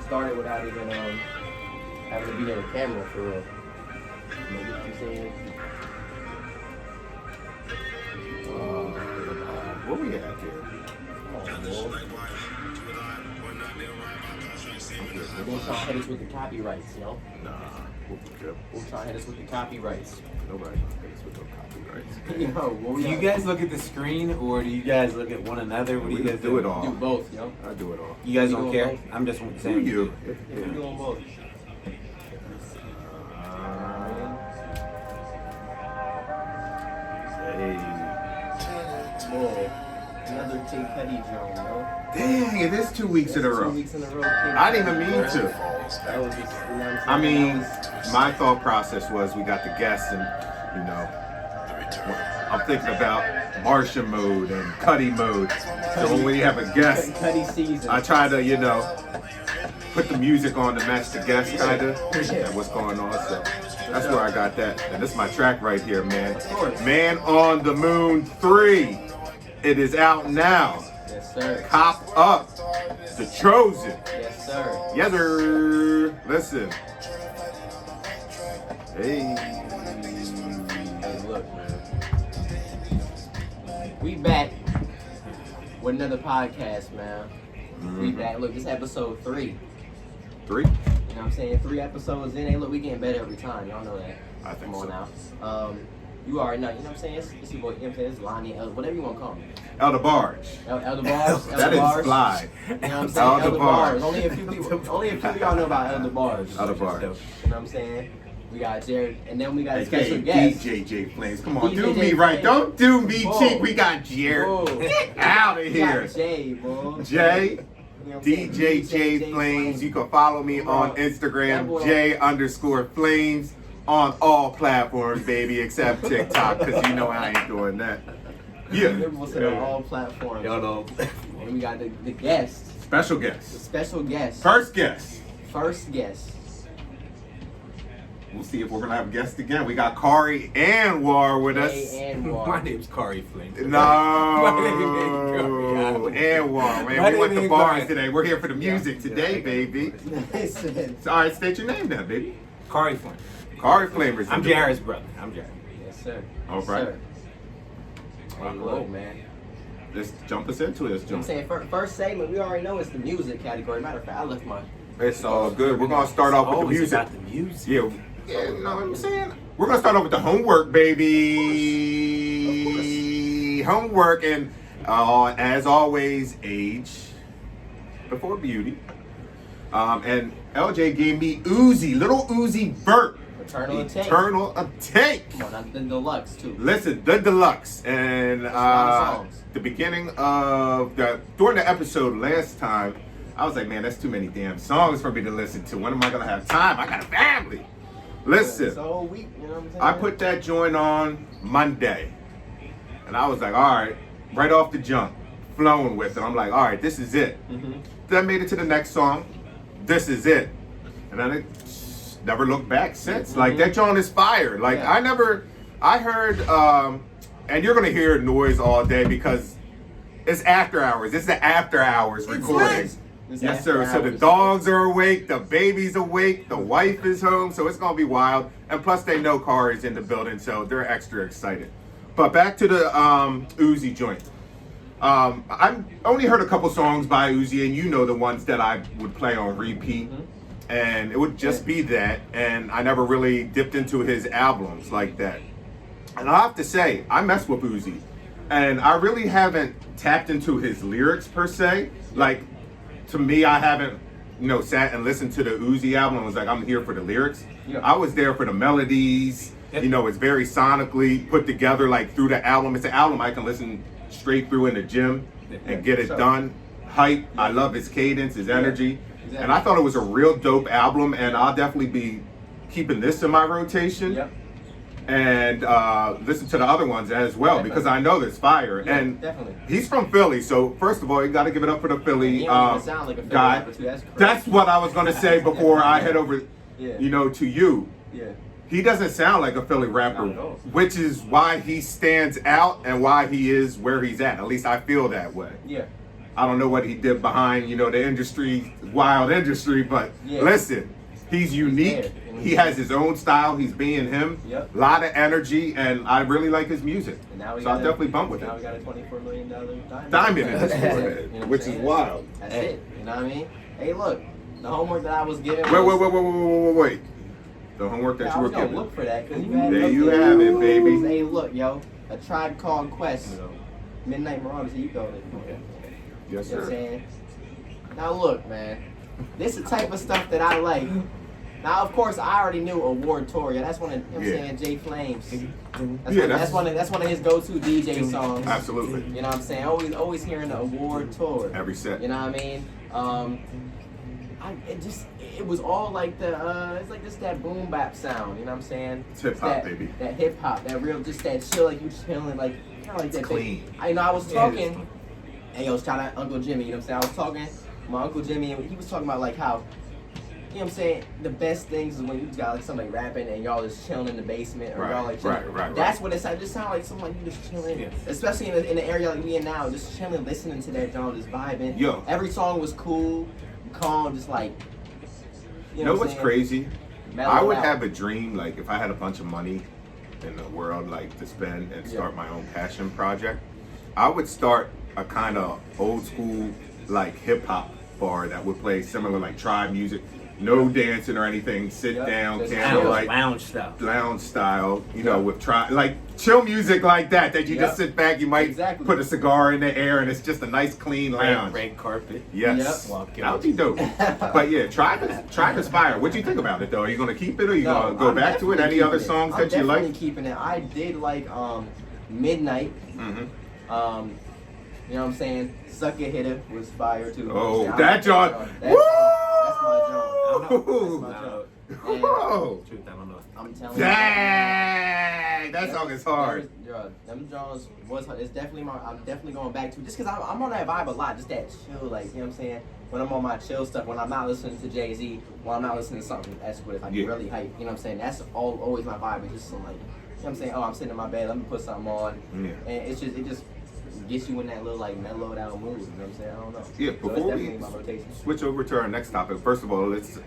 started without even having to be near the camera for real. You know what I'm saying? What we at here? We're gonna try to hit us with the copyrights, you know? Nah, We'll try to hit us with the copyrights. nobody hits with no copyrights. You know, what we Do you guys look at the screen or do you guys look at one another? What do you guys do it all. do both, you know? I do it all. You guys We don't doing care? both? I'm just Who saying. you? We're doing both. Hey. Whoa. Another King Petty joint, you know? Dang, it is 2 weeks in a 2 row. weeks in a row. King I didn't even mean Petty. to. That was just, you know what I'm saying? I mean, That was- my thought process was we got the guests and, you know, I'm thinking about Martian mode and Cuddy mode. So when we have a guest, Cuddy season. I try to, you know, put the music on to match the guest, kind of, and what's going on. So that's where I got that. And this is my track right here, man. Of course. Man on the Moon 3. It is out now. Yes, sir. Cop up. The Chosen. Yes, sir. Yes, sir. Listen. Hey. Hey, look, man. We back with another podcast, man. We back. Look, this episode 3. 3? You know what I'm saying? 3 episodes in. Hey, look, we getting better every time. Y'all know that. I think Come on so. now. You already know. You know what I'm saying? It's your boy, you know what I'm saying? It's Lonnie, whatever you want to call me. Elder Barge. Elder Bars. That is fly. You know what I'm saying? Elder Elder Bars. Bars. Only a few of y'all know about Elder Bars. Elder Bars. You know what I'm saying? We got Jared, and then we got a special AKA guest. DJ J Flames. Come on, DJ do J me right. Flames. Don't do me Whoa. cheap. We got Jared. Whoa. Get out of We here. got Jay, bro. Jay. You know what I'm saying? DJ J Flames. You can follow me on That Instagram, boy- J_Flames on all platforms, baby, except TikTok, because you know I ain't doing that. Yeah. Everyone said on all platforms. Y'all know. And we got the guest, Special the guest. special guest, First guest. first guest. We'll see if we're gonna have guests again. We got Kari Anwar with us. Jay and My War. name's Kari Flame. No, My name ain't Kari. Anwar, man. My We went name to ain't bars Kari. today. We're here for the music today, baby. Listen. So, all right, state your name then, baby. Kari Flame. Kari Flamers. I'm Jared's brother. I'm Jared. Yes, sir. All Yes, right. sir. Hey, look, man. Let's jump us into this, You know what I'm jump. saying? First segment, we already know it's the music category. Matter of fact, I left my. It's all good. We're gonna start off with the Always music. about the music. Yeah, you know what I'm saying? We're gonna start off with the homework, baby. Homework, and as always, age before beauty. And LJ gave me Uzi, little Uzi Vert. Eternal Atake. Eternal Atake. Come on, not the deluxe too. Listen, the deluxe, and That's a lot of songs. the beginning of during the episode last time, I was like, man, that's too many damn songs for me to listen to. When am I gonna have time? I got a family. Listen, It's a whole week. You know what I'm saying? I put that joint on Monday, and I was like, all right, right off the jump, flowing with it. I'm like, all right, this is it. Mhm. Then I made it to the next song. This is it, and then it never looked back since. Like that joint is fire. Like Yeah. I heard, and you're gonna hear noise all day because it's after hours. It's the after hours recording. It's Yes, after sir. So the hours. dogs are awake, the baby's awake, the wife is home, so it's gonna be wild. And plus, they know Kari's in the building, so they're extra excited. But back to the Uzi joint. I've only heard a couple songs by Uzi, and you know the ones that I would play on repeat. And it would just be that, and I never really dipped into his albums like that. And I have to say, I mess with Uzi, and I really haven't tapped into his lyrics per se. Like, to me, I haven't, sat and listened to the Uzi album and was like, I'm here for the lyrics. Yeah. I was there for the melodies. It's very sonically put together, like through the album. It's an album I can listen straight through in the gym and get it Sure. done. Hype. I love his cadence, his energy. Exactly. And I thought it was a real dope album, and I'll definitely be keeping this in my rotation. Yep. And listen to the other ones as well, Definitely. because I know there's fire. Yeah, and definitely. he's from Philly, so first of all, you got to give it up for the Philly He don't even sound like a Philly guy. rapper, too. That's crazy. That's what I was going to say before I head over, Yeah. to you. Yeah. He doesn't sound like a Philly rapper, Not at all. which is why he stands out and why he is where he's at. At least I feel that way. Yeah. I don't know what he did behind, the industry, wild industry, but Yeah. listen, he's unique. there. He has his own style. He's being him. Yep. A lot of energy, and I really like his music. And now we So I got definitely bump with Now it. we got a $24 million diamond. Diamond in his You know forehead, what I'm which is saying? wild. That's Hey. it. You know what I mean? Hey, look, the homework that I was given. Wait. The homework that I you were was gonna given. look for that because you had. There you have it, baby. Hey, look, yo, A Tribe Called Quest, Midnight Marauders. Here you go. Yes, You know what I'm sir. saying? Now look, man, this is the type of stuff that I like. Now, of course, I already knew Award Toria. That's one of, you know what I'm Yeah. saying, Jay Flames. Yeah, That's one of his go-to DJ songs. Absolutely. You know what I'm saying? Always hearing the Award Tour. Every set. You know what I mean? It was all like it's like just that boom bap sound. You know what I'm saying? It's hip hop, that, baby. That hip hop, that real, just that chill, like you chilling, like kind of like that. clean. I know I was Yeah, it's talking. Hey, yo, shout out Uncle Jimmy. You know what I'm saying? I was talking to my Uncle Jimmy, and he was talking about like how. You know what I'm saying? The best things is when you got like somebody rapping and y'all just chilling in the basement or y'all like chilling. Right. That's what it sounds. It just sounds like someone you just chilling, Yeah. especially in the area like we in now, just chilling, listening to that genre, just vibing. Yo. Every song was cool, calm, just like. You know what what's I'm saying? crazy? Mellow I would out. have a dream, like if I had a bunch of money in the world, like to spend and start my own passion project. I would start a kind of old school, like hip hop bar that would play similar like tribe music, no dancing or anything. Sit Yep. down, Just candlelight, Lounge style. lounge style. With like chill music like that. That you just Yep. sit back. You might Exactly. put a cigar in the air, and it's just a nice clean lounge. Red carpet. Yes, Yep. that would be dope. But yeah, try to Fire. What do you think about it though? Are you gonna keep it or you No, gonna go I'm back to it? definitely Any other keeping it. songs I'm that you definitely like? keeping it. I did like Midnight. Mm-hmm. You know what I'm saying? Sucker Hitter was fire too. Oh, You know what I'm that saying? John. That's my joint. Woo! That's my joint. Whoa! Truth, I don't know. I'm telling you. Dang! That song is hard. Them Jones was hard. It's definitely I'm definitely going back to it. Just because I'm on that vibe a lot. Just that chill, like, you know what I'm saying? When I'm on my chill stuff, when I'm not listening to Jay-Z, when I'm not listening to something that's what if I get really hype, you know what I'm saying? That's always my vibe. It's just some like, you know what I'm saying? Oh, I'm sitting in my bed, let me put something on. Yeah. And it just gets you in that little like mellowed out mood, you know what I'm saying? I don't know. Yeah, So it's before definitely we my rotation. switch over to our next topic, first of all, let's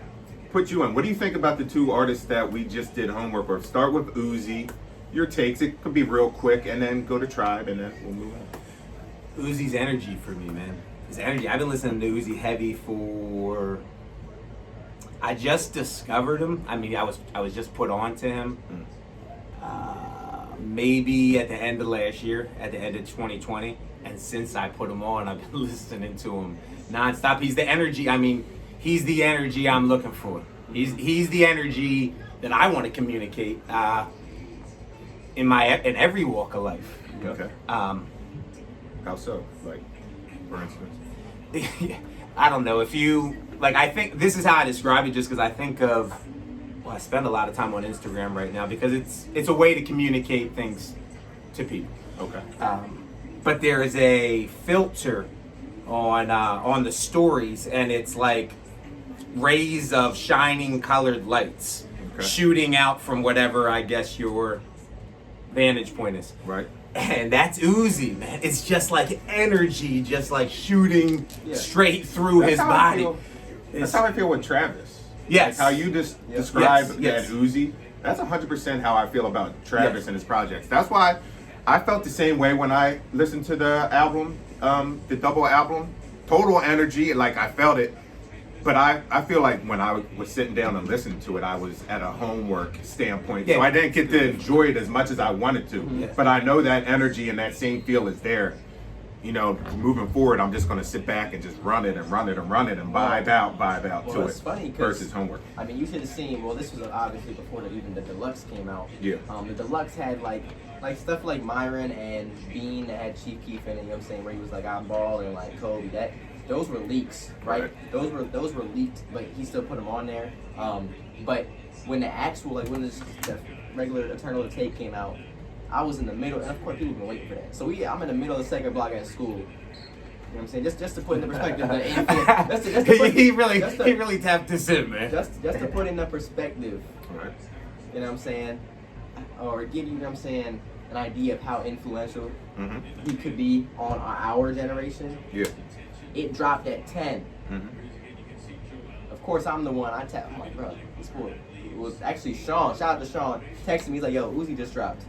put you on. What do you think about the two artists that we just did homework with? Start with Uzi. Your takes. It could be real quick, and then go to Tribe, and then we'll move on. Uzi's energy for me, man. His energy. I've been listening to Uzi heavy for. I just discovered him. I mean, I was just put on to him. Maybe at the end of last year, at the end of 2020, and since I put him on, I've been listening to him nonstop. He's the energy. I mean, he's the energy I'm looking for. He's the energy that I want to communicate in every walk of life. Okay. How so? Like, for instance. I don't know if you like. I think this is how I describe it, just because I think of. Well, I spend a lot of time on Instagram right now because it's a way to communicate things to people. Okay. But there is a filter on the stories, and it's like rays of shining colored lights shooting out from whatever I guess your vantage point is. Right. And that's Uzi, man. It's just like energy, just like shooting straight through his body. That's how I feel with Travis. Yes. Like how you just described Yes. that Uzi. That's 100% how I feel about Travis and his projects. That's why I felt the same way when I listened to the album, the double album. Total energy, like I felt it. But I feel like when I was sitting down and listening to it, I was at a homework standpoint. So I didn't get to enjoy it as much as I wanted to. Yeah. But I know that energy and that same feel is there. You know, moving forward, I'm just going to sit back and just run it and vibe out to It's it funny 'cause, versus homework. I mean, you should have seen. Well, this was obviously before even the deluxe came out. Yeah. The deluxe had like stuff like Myron and Bean that had Chief Keef in it. You know what I'm saying? Where he was like, "I'm balling," like Kobe. Those were leaks, right? Those were leaked, but he still put them on there. But when the actual when the regular Eternal the Tape came out, I was in the middle, and of course people have been waiting for that. So I'm in the middle of the second block at school. You know what I'm saying? Just to put into perspective, he really tapped this in, man. just to put in the perspective, Right. you know what I'm saying, or give you know what I'm saying, an idea of how influential Mm-hmm. he could be on our generation. Yeah. it dropped at 10. Mhm. Of course, I'm the one. I'm like, bro, this fool. It was actually Sean. Shout out to Sean. Texted me. He's like, yo, Uzi just dropped.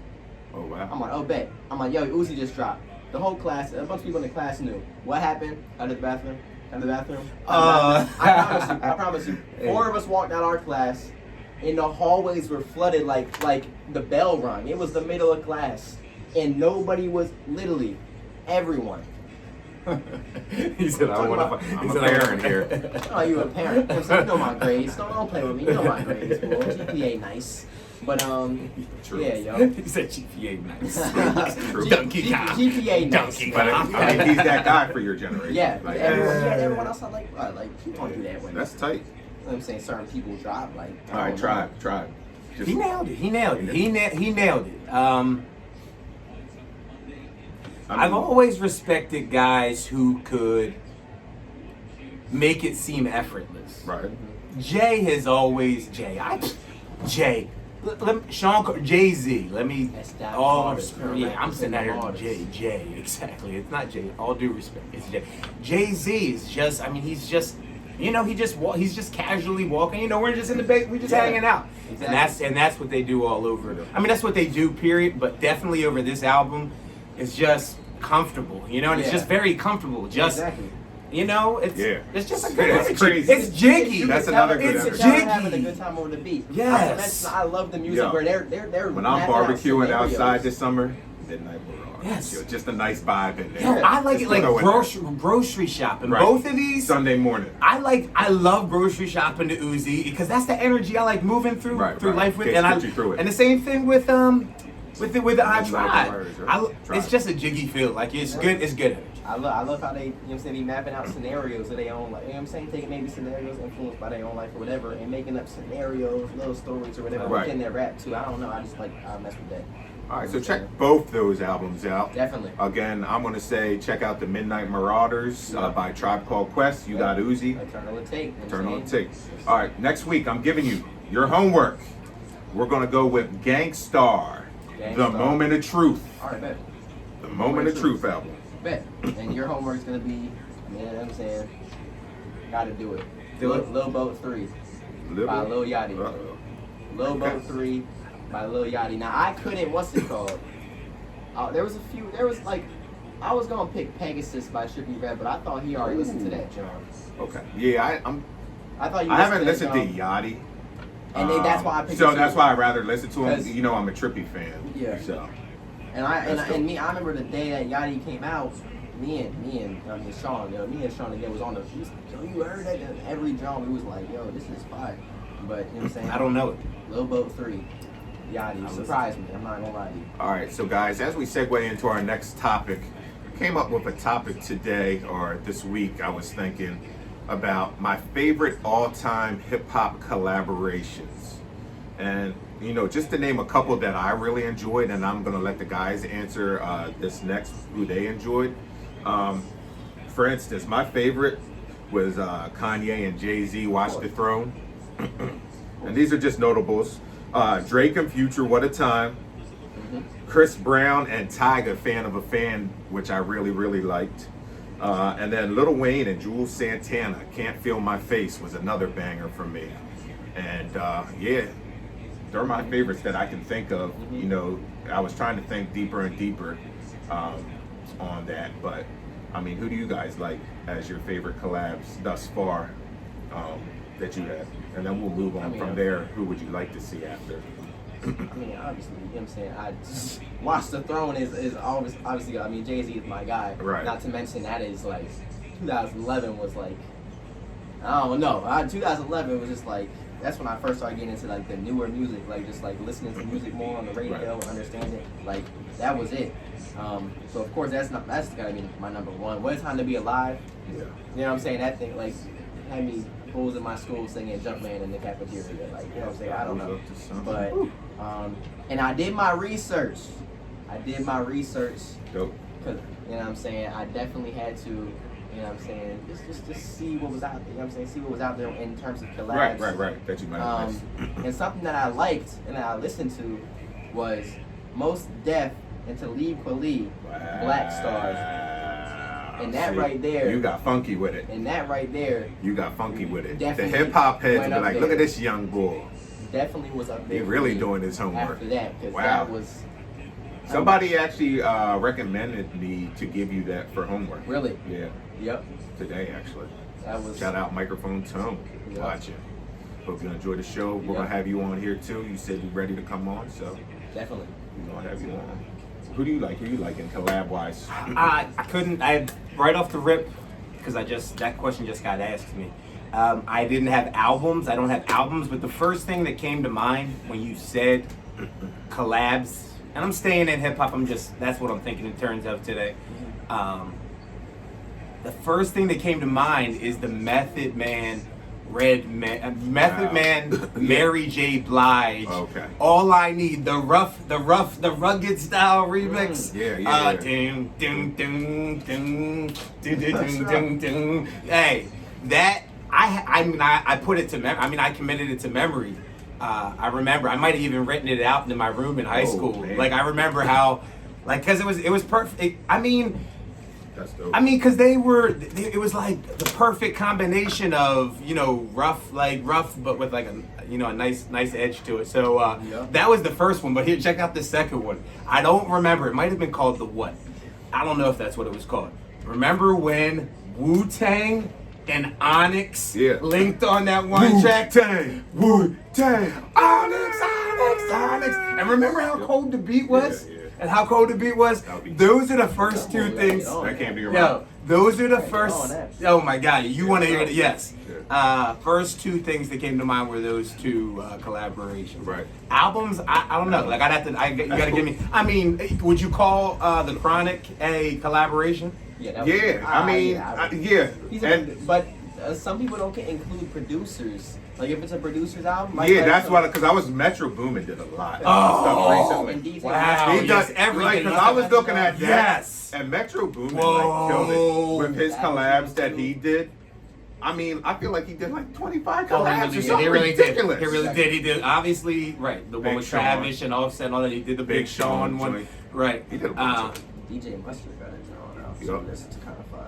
Oh wow. I'm like, oh, bet. I'm like, yo, Uzi just dropped. The whole class, a bunch of people in the class knew. What happened? Out of the bathroom. I promise you. 4 of us walked out our class, and the hallways were flooded like the bell rung. It was the middle of class, and nobody was, literally everyone. He said, "I want to." I'm a parent here. Oh, you a parent? You know my grades. Don't play with me. You know my grades, boy. GPA nice, but True. yeah, yo. He said GPA nice. True. Donkey Kong. GPA nice. Donkey But Kong. I mean, he's that guy for your generation. Yeah, Like, everyone else, I'm like, you don't do that when that's tight. you know what I'm saying, certain people drop, like. I All right, don't know. try. He nailed it. He nailed it. I've always respected guys who could make it seem effortless. Right. Jay has always Sean Jay-Z. Let me. That's that All artist, yeah, I'm right? saying that here. Artist. Jay, exactly. It's not Jay. All due respect, it's Jay. Jay-Z is just. I mean, he's just. You know, he's just casually walking. You know, we're just in the base, we're just hanging out, Exactly. and that's what they do all over. I mean, that's what they do. Period. But definitely over this album, it's just comfortable. You know, and it's Yeah. just very comfortable. Just. Exactly. You know, it's just a good It's energy. crazy. It's jiggy. You That's can tell- another good it's energy. They're having a Jiggy. good time over the beat. Yes. I love the music Yo. where they're When I'm mapping out barbecuing scenarios. outside this summer, Midnight Marauder. Yes. Yo, just a nice vibe in there. Yo, I like Just it like throw in grocery shopping. Right. Both of these, Sunday morning. I love grocery shopping to Uzi because that's the energy I like moving through Right, life with, Gets you through it. and the same thing with the I Midnight Tribe. Marauders, right? It's just a jiggy feel. Like it's good. It's good energy. I love how they, you know what I'm saying, be mapping out scenarios of their own, like, you know what I'm saying, taking maybe scenarios influenced by their own life or whatever, and making up scenarios, little stories or whatever Right. within their rap too. I don't know. I mess with that. All right, so check both those albums out. Definitely. Again, I'm going to say check out the Midnight Marauders by Tribe Called Quest. You got Uzi. Eternal Take. You know what Turn I'm on saying? tape. All right, next week I'm giving you your homework. We're going to go with Gangstar, The Gangstar. Moment of Truth. All right, bet. The Moment of Truth album. Bet. And your homework's gonna be, you know what I'm saying, gotta do it. Do it. Lil Boat 3 by Lil Yachty. Lil Boat 3 by Lil Yachty. Now I couldn't, what's it called? There was like, I was gonna pick Pegasus by Trippie Redd, but I thought he already listened to that, John. Okay. Yeah, I thought you I haven't listened to that, John. Yachty. And that's why I picked So it that's too. why I'd rather listen to him. 'Cause- You know, I'm a Trippie fan. Yeah. So And I That's dope. remember the day that Yachty came out. Me and Sean, again was on the. Yo, you heard that? And every drum, we was like, yo, this is fire. But you know what I'm saying? I don't know it. Lil Boat 3, Yachty listen. surprised me. I'm not gonna lie to you. all right, so guys, as we segue into our next topic, came up with a topic today or this week. I was thinking about my favorite all-time hip-hop collaborations, and you know, just to name a couple that I really enjoyed, and I'm gonna let the guys answer this next who they enjoyed. For instance, my favorite was Kanye and Jay-Z, Watch the Throne, and these are just notables. Drake and Future, What a Time. Chris Brown and Tyga, Fan of a Fan, which I really, really liked. And then Lil Wayne and Jules Santana, Can't Feel My Face was another banger for me. And yeah, they're my favorites that I can think of. You know, I was trying to think deeper and deeper on that. But, I mean, who do you guys like as your favorite collabs thus far that you have? And then we'll move on from there. Who would you like to see after? I mean, obviously, you know what I'm saying? I just, Watch the Throne is obviously, I mean, Jay-Z is my guy. Right. Not to mention that is like, 2011 was like, I don't know. 2011 was just like, that's when I first started getting into like the newer music, like just like listening to music more on the radio, Right. understanding. Like, that was it. So of course that's gotta be my number one. What a Time to Be Alive. Yeah. You know what I'm saying? That thing like had me fools in my school singing Jumpman in the cafeteria. Like, you know what I'm saying? I don't know. But and I did my research. Dope. Cause you know what I'm saying, I definitely had to, you know what I'm saying, just see what was out there. You know what I'm saying, see what was out there in terms of collabs. Right. That you might have missed. And something that I liked and that I listened to was Most Def and Talib Kweli, Black Stars. And that See, right there, you got funky with it. and that right there You got funky with it. The Definitely hip hop heads went will be up like, there. look at this young boy. definitely was up there. He for really me doing his homework. after that, because Wow. that was Somebody actually recommended me to give you that for homework. really, Yeah, yep, today actually. that was Shout out Microphone Tone. Yeah. Watching. Hope you enjoy the show. We're Yeah. gonna have you on here too. You said you're ready to come on, so definitely. we're gonna have you on. Who do you like? Who you like in collab wise? I couldn't. I right off the rip because that question just got asked me. I didn't have albums. I don't have albums, but the first thing that came to mind when you said collabs, and I'm staying in hip hop. That's what I'm thinking in terms of today. The first thing that came to mind is the Method Man. Method Wow. Man, Mary J. Blige. Okay. All I need, the rugged style remix. Yeah. Ding, ding, ding, ding, ding, ding, ding, ding. Hey, that I put it to memory. I mean, I committed it to memory. I remember I might have even written it out in my room in high Oh, school. man. Like I remember how, like, cause it was perfect. That's dope. Because it was like the perfect combination of, rough, but with like a nice edge to it. So Yeah. that was the first one. But here, check out the second one. I don't remember. It might have been called The What. I don't know if that's what it was called. Remember when Wu-Tang and Onyx Yeah. linked on that one track? Wu-Tang, Wu-Tang. Onyx. And remember how cold the beat was? Yeah. And how cold the beat was? That'll be- Those are the first two things. That came to your Yo, mind. those are the Right, first. on that. Oh my God, you want to hear it? Yes. Yeah. First two things that came to mind were those two collaborations. Right. Albums, I don't know. Like I'd have to. You gotta give me. I mean, would you call the Chronic a collaboration? Yeah, that was, Yeah, I mean, yeah. He's And but some people don't include producers. Like if it's a producer's album, yeah, that's why. Because I was Metro Boomin did a lot of Oh, stuff and recently. DJ Wow. He does yes, everything. everything. Because I was looking at that, Yes. and Metro Boomin Whoa. like killed it with his That was collabs that cool. he did. I mean, I feel like he did like 25 Oh, collabs or he something really ridiculous. did. He really did. He did. Obviously, right. The one Big with Sean. Travis and Offset and all that. He did the Big Sean one. joint. Right. He did a bunch of DJ Mustard got it drawn out. So Yup. this is kind of fine.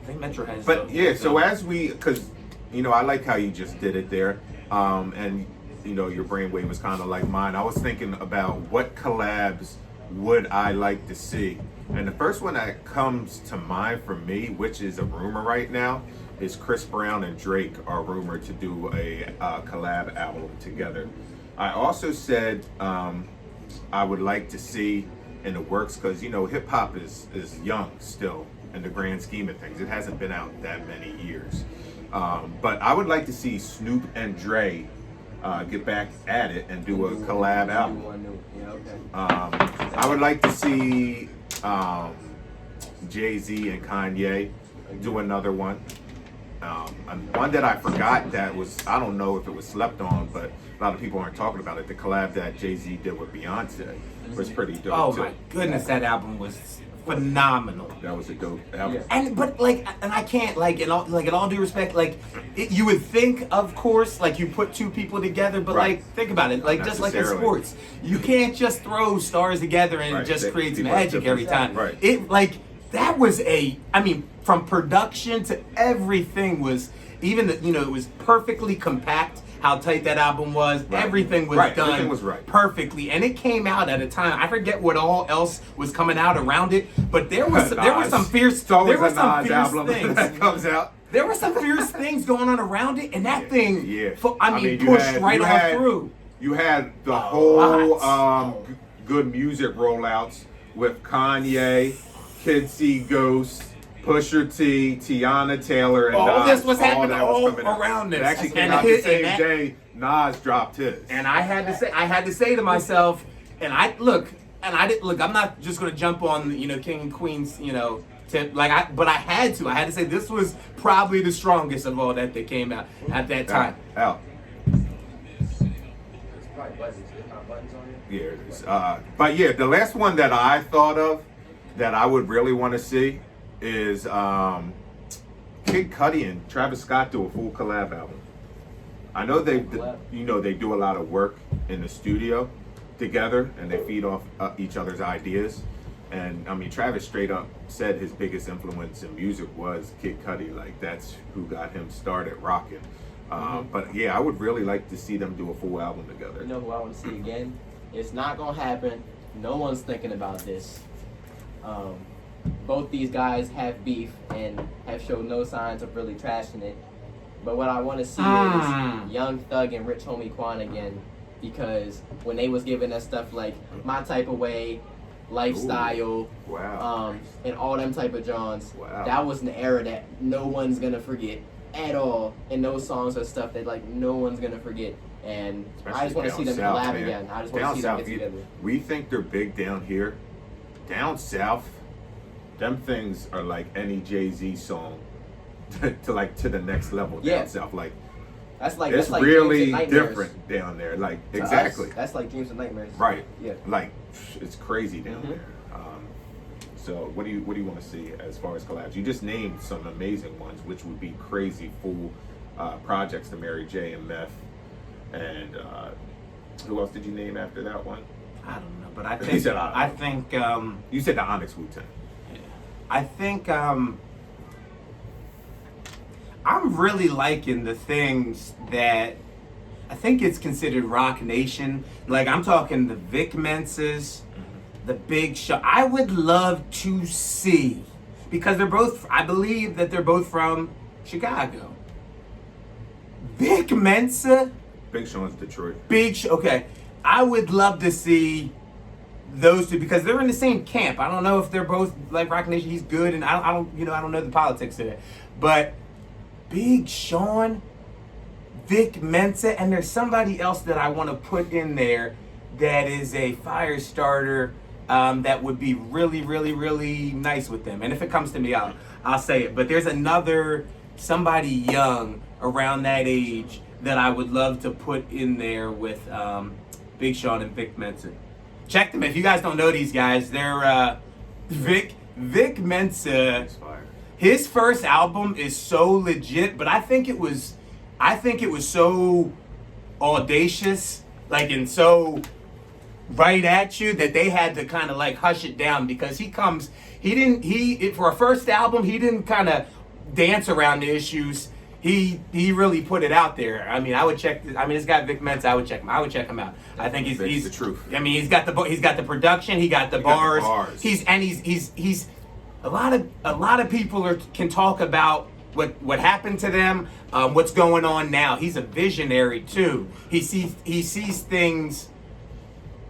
I think Metro has. But yeah, so as because I like how you just did it there, and your brainwave was kind of like mine. I was thinking about what collabs would I like to see, and the first one that comes to mind for me, which is a rumor right now, is Chris Brown and Drake are rumored to do a collab album together. I also said I would like to see in the works because hip hop is young still in the grand scheme of things. It hasn't been out that many years. But I would like to see Snoop and Dre get back at it and do a collab album. Yeah, okay. I would like to see Jay-Z and Kanye do another one. And one that I forgot that was, I don't know if it was slept on, but a lot of people aren't talking about it. The collab that Jay-Z did with Beyonce was pretty dope oh too. my goodness, that album was phenomenal. That was a dope album. Yeah. And I can't in all due respect, you would think, of course, you put two people together, but Right. think about it, just like in Necessarily. sports, you can't just throw stars together and Right. just They- create people have magic every time. different- It that was from production to everything was it was perfectly compact. How tight that album was, Right. everything was Right. done Everything was right. perfectly, and it came out at a time. I forget what all else was coming out around it, but there were Nas. some fierce. It's always There were a some Nas fierce album things. that comes out. There were some fierce things going on around it, and that thing, Yeah. You pushed right you on through. You had the A whole lot. good music rollouts with Kanye, Kid C Ghost, Pusha T, Tiana Taylor, and All Nas. this was happening that all coming out. around this. It actually came And out hit- the and same that- day Nas dropped his. And I had to say to myself, and I didn't look. I'm not just gonna jump on King and Queen's tip but I had to say this was probably the strongest of all that came out at that time. Out. It's probably buttons. There's not buttons on it. Yeah, it is. But yeah, the last one that I thought of that I would really want to see is Kid Cudi and Travis Scott do a full collab album. I know they do a lot of work in the studio together and they feed off each other's ideas. And I mean, Travis straight up said his biggest influence in music was Kid Cudi. Like that's who got him started rocking. But yeah, I would really like to see them do a full album together. You know who I want to see again? It's not gonna happen. No one's thinking about this. Both these guys have beef and have showed no signs of really trashing it. But what I want to see is Young Thug and Rich Homie Quan again, because when they was giving us stuff like My Type of Way, Lifestyle, Wow. and all them type of Johns, Wow. that was an era that no one's gonna forget at all. And those songs are stuff that like no one's gonna forget. And I just want to see them Down south, collab man. again. I just want Down to see them south, get together. we think they're big down here. Down south, them things are like any Jay-Z song to the next level down Yeah. south. Like That's like it's that's like really Dreams and Nightmares different down there. Like to exactly. us. That's like Dreams and Nightmares. Right. Yeah. Like it's crazy down Mhm. there. So what do you want to see as far as collabs? You just named some amazing ones, which would be crazy full projects to Mary J and Meth. And who else did you name after that one? I don't know, but I He think said, I think You said the Onyx Wu-Tang. I think I'm really liking the things that I think it's considered Rock Nation. Like I'm talking the Vic Menses, the Big Sean. I would love to see, because they're both, I believe that they're both from Chicago. Vic Mensa, Big Sean's Detroit. okay. I would love to see those two because they're in the same camp. I don't know if they're both like Rock Nation. He's good, and I don't know the politics of it. But Big Sean, Vic Mensa, and there's somebody else that I want to put in there that is a fire starter that would be really, really, really nice with them. And if it comes to me, I'll say it. But there's another somebody young around that age that I would love to put in there with Big Sean and Vic Mensa. Check them if you guys don't know these guys. They're Vic Mensa. It's fire. His first album is so legit, but I think it was so audacious, like and so right at you that they had to kind of like hush it down because for a first album he didn't kind of dance around the issues. He really put it out there. I mean, this guy Vic Mensa, I would check him out. I think he's the truth. I mean, he's got the production, he got the bars. He's a lot of people can talk about what happened to them, what's going on now. He's a visionary too. He sees things,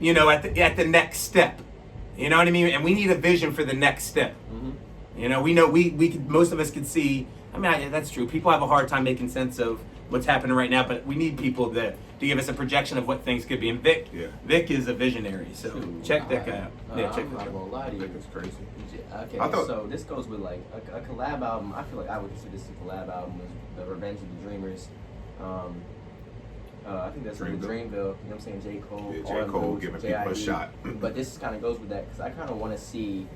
at the next step. You know what I mean? And we need a vision for the next step. Mm-hmm. We know most of us could see. I mean, that's true. People have a hard time making sense of what's happening right now, but we need people to give us a projection of what things could be. And Vic is a visionary, so check that guy out. Check I'm that not out. gonna lie to you. It's crazy. Okay, I thought- so this goes with like a collab album. I feel like I would consider this a collab album. Was The Revenge of the Dreamers. I think that's Dreamville. the Dreamville. You know what I'm saying? J. Cole. Yeah, J. Cole giving people a J.I.D.. shot. But this kind of goes with that because I kind of want to see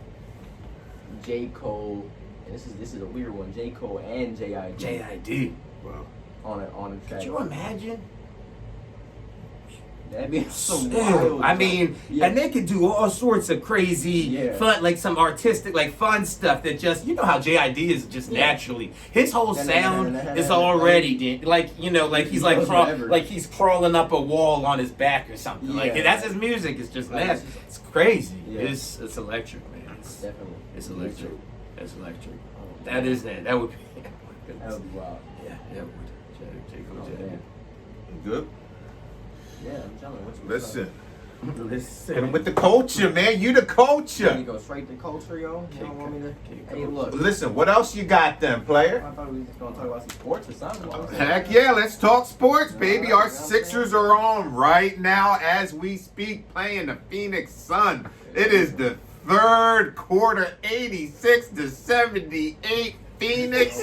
J. Cole. And this is a weird one. J. Cole and J.I.D. J.I.D. Wow. on a track. Could you imagine? That'd be some Ew. wild. I mean, Yeah. and they could do all sorts of crazy, fun, like some artistic, like fun stuff that just, how JID is just naturally. His whole sound is already, like he's like he's crawling up a wall on his back or something. Like that's his music. It's just Like, nasty. It's crazy. Yeah. It's electric, man. Definitely. It's electric. It's electric. Oh, That is that. That would be. That would be wild. Yeah, that would. J. Cole, Oh, J.I.D. man. Good. Yeah, I'm telling you. Listen. Listen. Hit him with the culture, man. You the You culture. go straight to culture, yo. You don't want me to. Kick Hey, culture. look. Listen, what else you got then, player? I thought we were just gonna talk about some sports or something. Heck yeah, let's talk sports, baby. All Our right, Sixers are on right now as we speak, playing the Phoenix Sun. It is the third quarter, 86-78. Phoenix,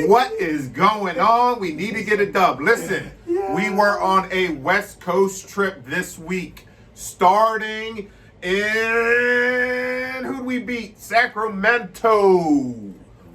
what is going on? We need to get a dub. Listen, we were on a West Coast trip this week, starting in, who'd we beat? Sacramento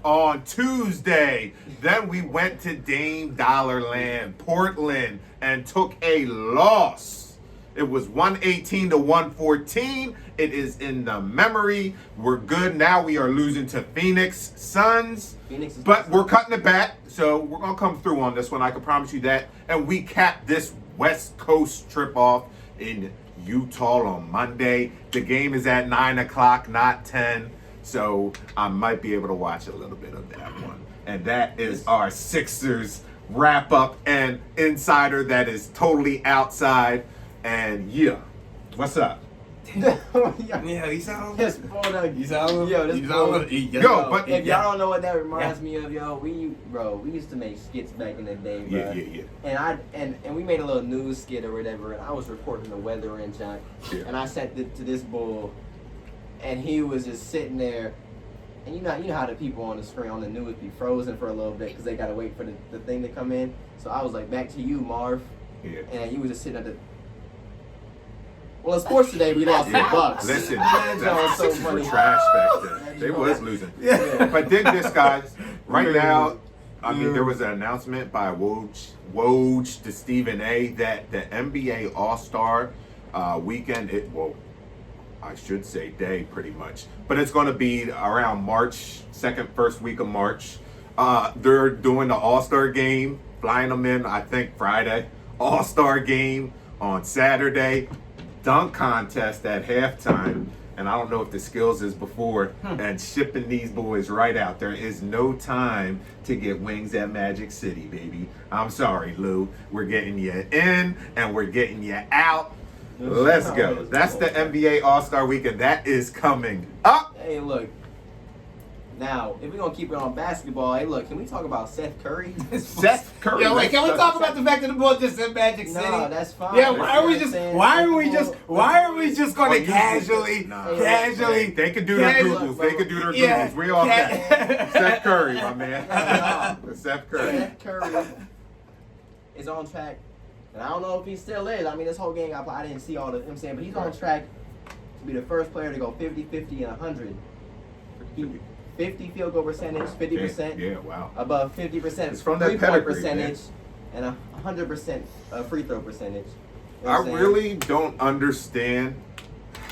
on Tuesday. Then we went to Dame Dollar Land, Portland, and took a loss. It was 118 to 114. It is in the memory. We're good. Now we are losing to Phoenix Suns. Phoenix is But we're cutting it back. So we're going to come through on this one. I can promise you that. And we cap this West Coast trip off in Utah on Monday. The game is at 9 o'clock, not 10. So I might be able to watch a little bit of that one. And that is our Sixers wrap up and insider that is totally outside. And yeah, what's up? Yeah, he's out. This bull dog. He's out. Yo, this He's bull- out. Yo, but- if y'all don't know what that reminds me of, yo, we used to make skits back in the day, bro. Yeah. And we made a little news skit or whatever, and I was reporting the weather and junk, Yeah. and I sent it to this bull, and he was just sitting there, and you know how the people on the screen on the news be frozen for a little bit because they gotta wait for the thing to come in. So I was like, back to you, Marv, Yeah. and he was just sitting at the. Well, in sports today, we lost the Bucks. Listen, That the was so Sixers were funny. trash back then. They was losing. Yeah. But then this, guys, right now, I mean, there was an announcement by Woj to Stephen A. that the NBA All-Star weekend, I should say day pretty much, but it's going to be around March, first week of March. They're doing the All-Star game, flying them in, I think, Friday. All-Star game on Saturday. Dunk contest at halftime, and I don't know if the skills is before, and shipping these boys right out. There is no time to get wings at Magic City, baby. I'm sorry, Lou. We're getting you in, and we're getting you out. Let's go. That's the NBA All-Star Weekend. That is coming up. Hey, look. Now, if we're gonna keep it on basketball, hey, look, can we talk about Seth Curry? Seth Curry. Yo, wait, can we talk about the fact that the Bulls just said Magic City? No, that's fine. Yeah, why are we just Well, going to you- casually? They can do their Casual. Googles. They can do their Yeah. Googles. We all that. Seth Curry, my man. Seth Curry. Seth Curry is on track, and I don't know if he still is. I mean, this whole game, I didn't see all the, you know what I'm saying, but he's on track to be the first player to go 50, 50, and 100. 50 field goal percentage, 50%. Yeah, wow. Above 50% It's from that three-point pedigree, percentage, and 100% free throw percentage. You know I what I'm saying? really don't understand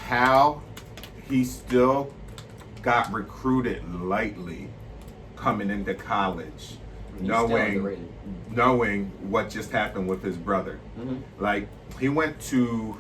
how he still got recruited lightly coming into college, He's still knowing underrated. what just happened with his brother. Mhm. Like, he went to,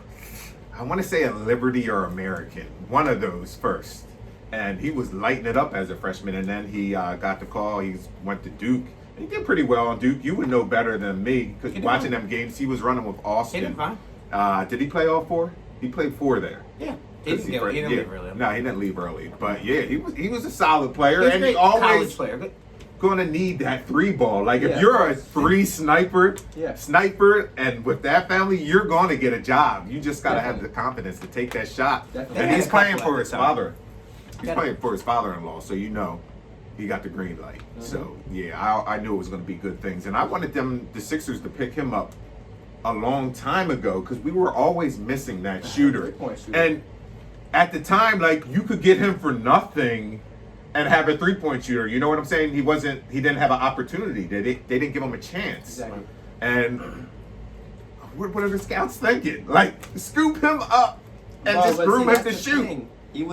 I want to say a Liberty or American, one of those first. And he was lighting it up as a freshman, and then he got the call. He went to Duke. He did pretty well on Duke. You would know better than me because He did watching fine. them games, he was running with Austin. He did fine. Did he play all four? He played four there. Yeah. He didn't leave early. No, he didn't leave early. But yeah, he was a solid player, He was a and great he always college player. But gonna need that three ball. Like Yeah, if you're of a course. three sniper, Yeah. and with that family, you're gonna get a job. You just gotta have Definitely. the confidence to take that shot. Definitely. And They he's had a playing couple for at his the time. father. He's Yeah. playing for his father-in-law, so you know he got the green light. So yeah, I knew it was gonna be good things, and I wanted the Sixers, to pick him up a long time ago because we were always missing that shooter. Three-point shooter. And at the time, like, you could get him for nothing and have a three-point shooter. You know what I'm saying? He didn't have an opportunity. They didn't give him a chance. Exactly. And what are the scouts thinking? Like, scoop him up and Well, just but groom see, him that's to the shoot. thing. He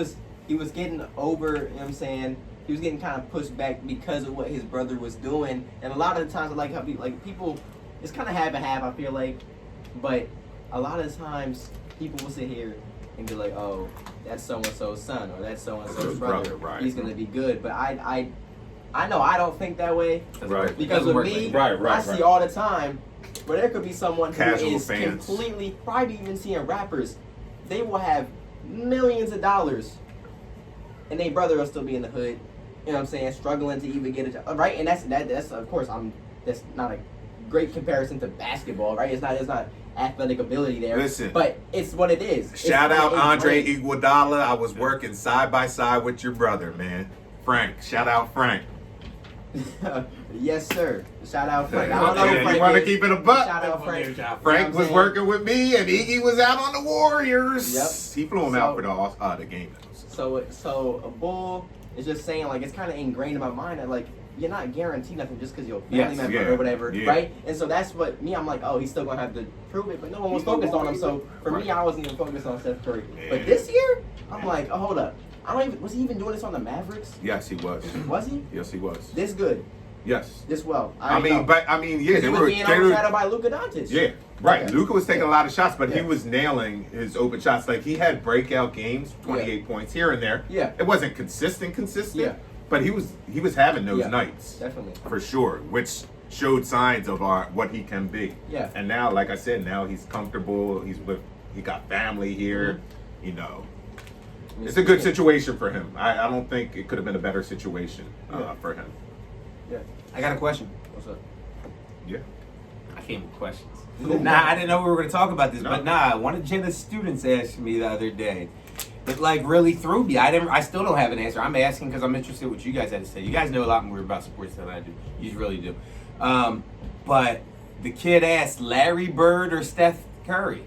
was getting over, you know what I'm saying? He was getting kind of pushed back because of what his brother was doing. And a lot of the times, I like how people, it's kind of half and half, I feel like. But a lot of the times, people will sit here and be like, oh, that's so-and-so's son, or that's so-and-so's His brother. brother, right. He's going to be good. But I know I don't think that way. Right. Because with me, I see all the time, but there could be someone who Casual is fans. completely, probably even seeing rappers, they will have millions of dollars, and their brother will still be in the hood. You know what I'm saying? Struggling to even get a job, right? And that's of course that's not a great comparison to basketball, right? It's not athletic ability there. Listen. But it's what it is. Shout It's out what it Andre is. Iguodala. I was working side by side with your brother, man. Frank. Shout out Frank. Yes, sir. Shout out Frank. I don't know who Yeah, Frank you want to is. keep it a buck? Shout out Frank. You know what Frank I'm was saying? working with me, and Iggy was out on the Warriors. Yep. He flew him out for the game. So a bull is just saying, like, it's kind of ingrained in my mind that, like, you're not guaranteed nothing just because you're a family Yes, member yeah, or whatever, yeah. right? And so that's what I'm like, oh, he's still gonna have to prove it, but no one was focused on him. So for me, I wasn't even focused on Steph Curry. But Yeah. this year, I'm like, oh, hold up, was he even doing this on the Mavericks? Yes, he was. Was he Yes, he was. this good, Yes. this well? I mean, know. yeah, he was being they were overshadowed by Luka Doncic. yeah, right. Okay. Luka was taking a lot of shots, but he Yeah. was nailing his open shots. Like he had breakout games, 28 points here and there. Yeah. It wasn't consistent, Yeah. but he was having those Yeah. nights Definitely. for sure, which showed signs of what he can be. Yeah. And now, like I said, now he's comfortable. He got family here. Mm-hmm. You know, it's a good situation for him. I don't think it could have been a better situation Yeah. for him. Yeah. I got a question. What's up? Yeah. I came with questions. Nah, I didn't know we were going to talk about this, No. but one of Jenna's students asked me the other day. It like really threw me. I still don't have an answer. I'm asking because I'm interested in what you guys had to say. You guys know a lot more about sports than I do. You really do. But the kid asked Larry Bird or Steph Curry.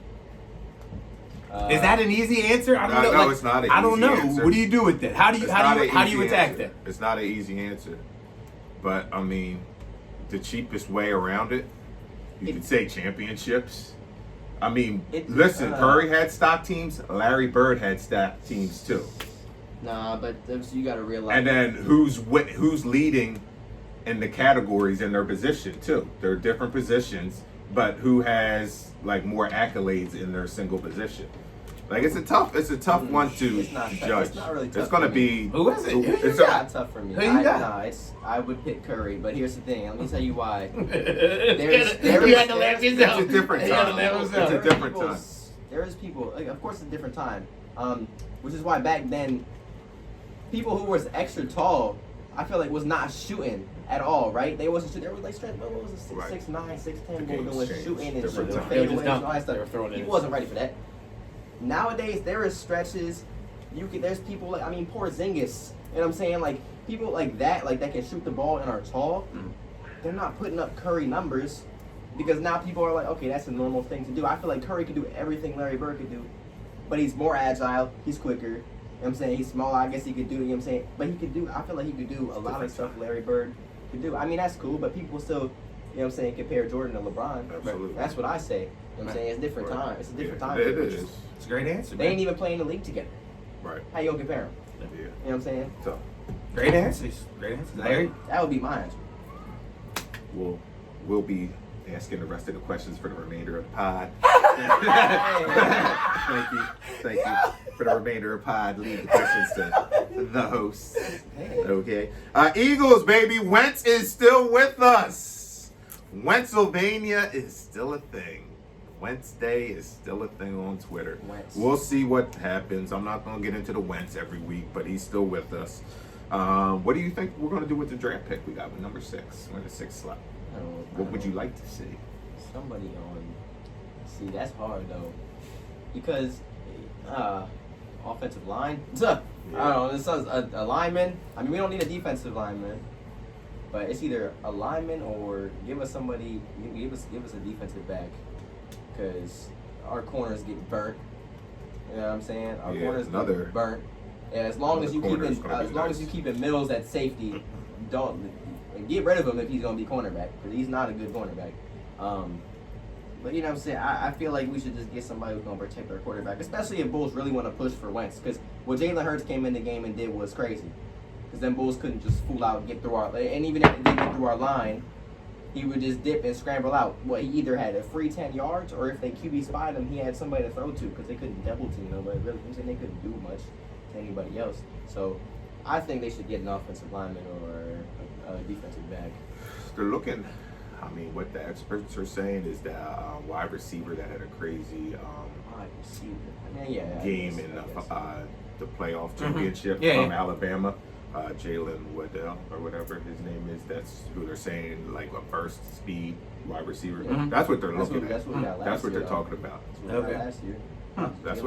Is that an easy answer? I don't know. No, Like, it's not an I don't easy know. answer. What do you do with that? How do you It's not an how do you easy attack answer. that? It's not an easy answer. But I mean, the cheapest way around it, you could say championships. I mean, listen, Curry had stock teams. Larry Bird had stock teams too. Nah, but you got to realize. And then who's leading in the categories in their position too? They're different positions, but who has like more accolades in their single position? Like it's a tough one to It's not tough. judge. It's not really tough It's gonna for me. be Who is it? It's It's not tough for me. Who you got? Nah, I would pick Curry, but here's the thing. Let me tell you why. You had to laugh yourself. It's a different You had to time. laugh It's yourself. a different time. There is people, like, of course, it's a different time. Which is why back then, people who was extra tall, I feel like was not shooting at all, right? They wasn't shooting. They were like straight. What was it? Right. 6'9", 6'10", The boy game's was changed. shooting and Different shooting time. They were just fadeaways and all dumb. that stuff. They were throwing it He in. wasn't ready for that. Nowadays, there is stretches. There's people like poor Porzingis. You know what I'm saying? Like people like that can shoot the ball and are tall. They're not putting up Curry numbers because now people are like, okay, that's a normal thing to do. I feel like Curry could do everything Larry Bird could do, but he's more agile. He's quicker. You know what I'm saying? He's smaller. I guess he could do. You know what I'm saying? But he could do. I feel like he could do a lot of stuff Larry Bird could do. I mean, that's cool, but people still, you know what I'm saying, compare Jordan to LeBron. Absolutely. That's what I say. You know what I'm saying? It's a different Right. time. It's a different Yeah, time. It is. It's a great answer, They man. ain't even playing the league together. Right. How you gonna compare them? Yeah. You know what I'm saying? So Great answers. Great answers. Larry? That would be my answer. we'll be asking the rest of the questions for the remainder of the pod. Thank you for the remainder of the pod. Leave the questions to the host. Hey. Okay. Eagles, baby. Wentz is still with us. Wentzylvania is still a thing. Wentz Day is still a thing on Twitter. Wentz. We'll see what happens. I'm not going to get into the Wentz every week, but he's still with us. What do you think we're going to do with the draft pick we got with number 6? We're in the 6th slot. What would you like to see? Somebody on. See, that's hard though, because offensive line. I don't know. This is a lineman. I mean, we don't need a defensive lineman, but it's either a lineman or give us somebody. Give us a defensive back, because our corners get burnt. You know what I'm saying? Our corners get burnt. And as long as you keep as you keep in Mills at safety, don't get rid of him if he's gonna be cornerback, because he's not a good cornerback. But you know what I'm saying? I feel like we should just get somebody who's going to protect our quarterback, especially if Bulls really want to push for Wentz. Because what Jalen Hurts came in the game and did was crazy. Because then Bulls couldn't just fool out and get through our... And even if they did get through our line, he would just dip and scramble out. Well, he either had a free 10 yards, or if they QB spotted him, he had somebody to throw to, because they couldn't double team him. But really, I'm saying they couldn't do much to anybody else. So I think they should get an offensive lineman or a defensive back. They're looking... I mean, what the experts are saying is that wide receiver that had a crazy Wide receiver. I mean, game in the playoff championship Yeah, from yeah. Alabama, Jalen Waddell or whatever his name is. That's who they're saying, like a burst speed wide receiver. Mhm. That's what they're That's looking what- that's at. what we got last That's what year, they're though. talking about. That's what we got Okay. last year. That's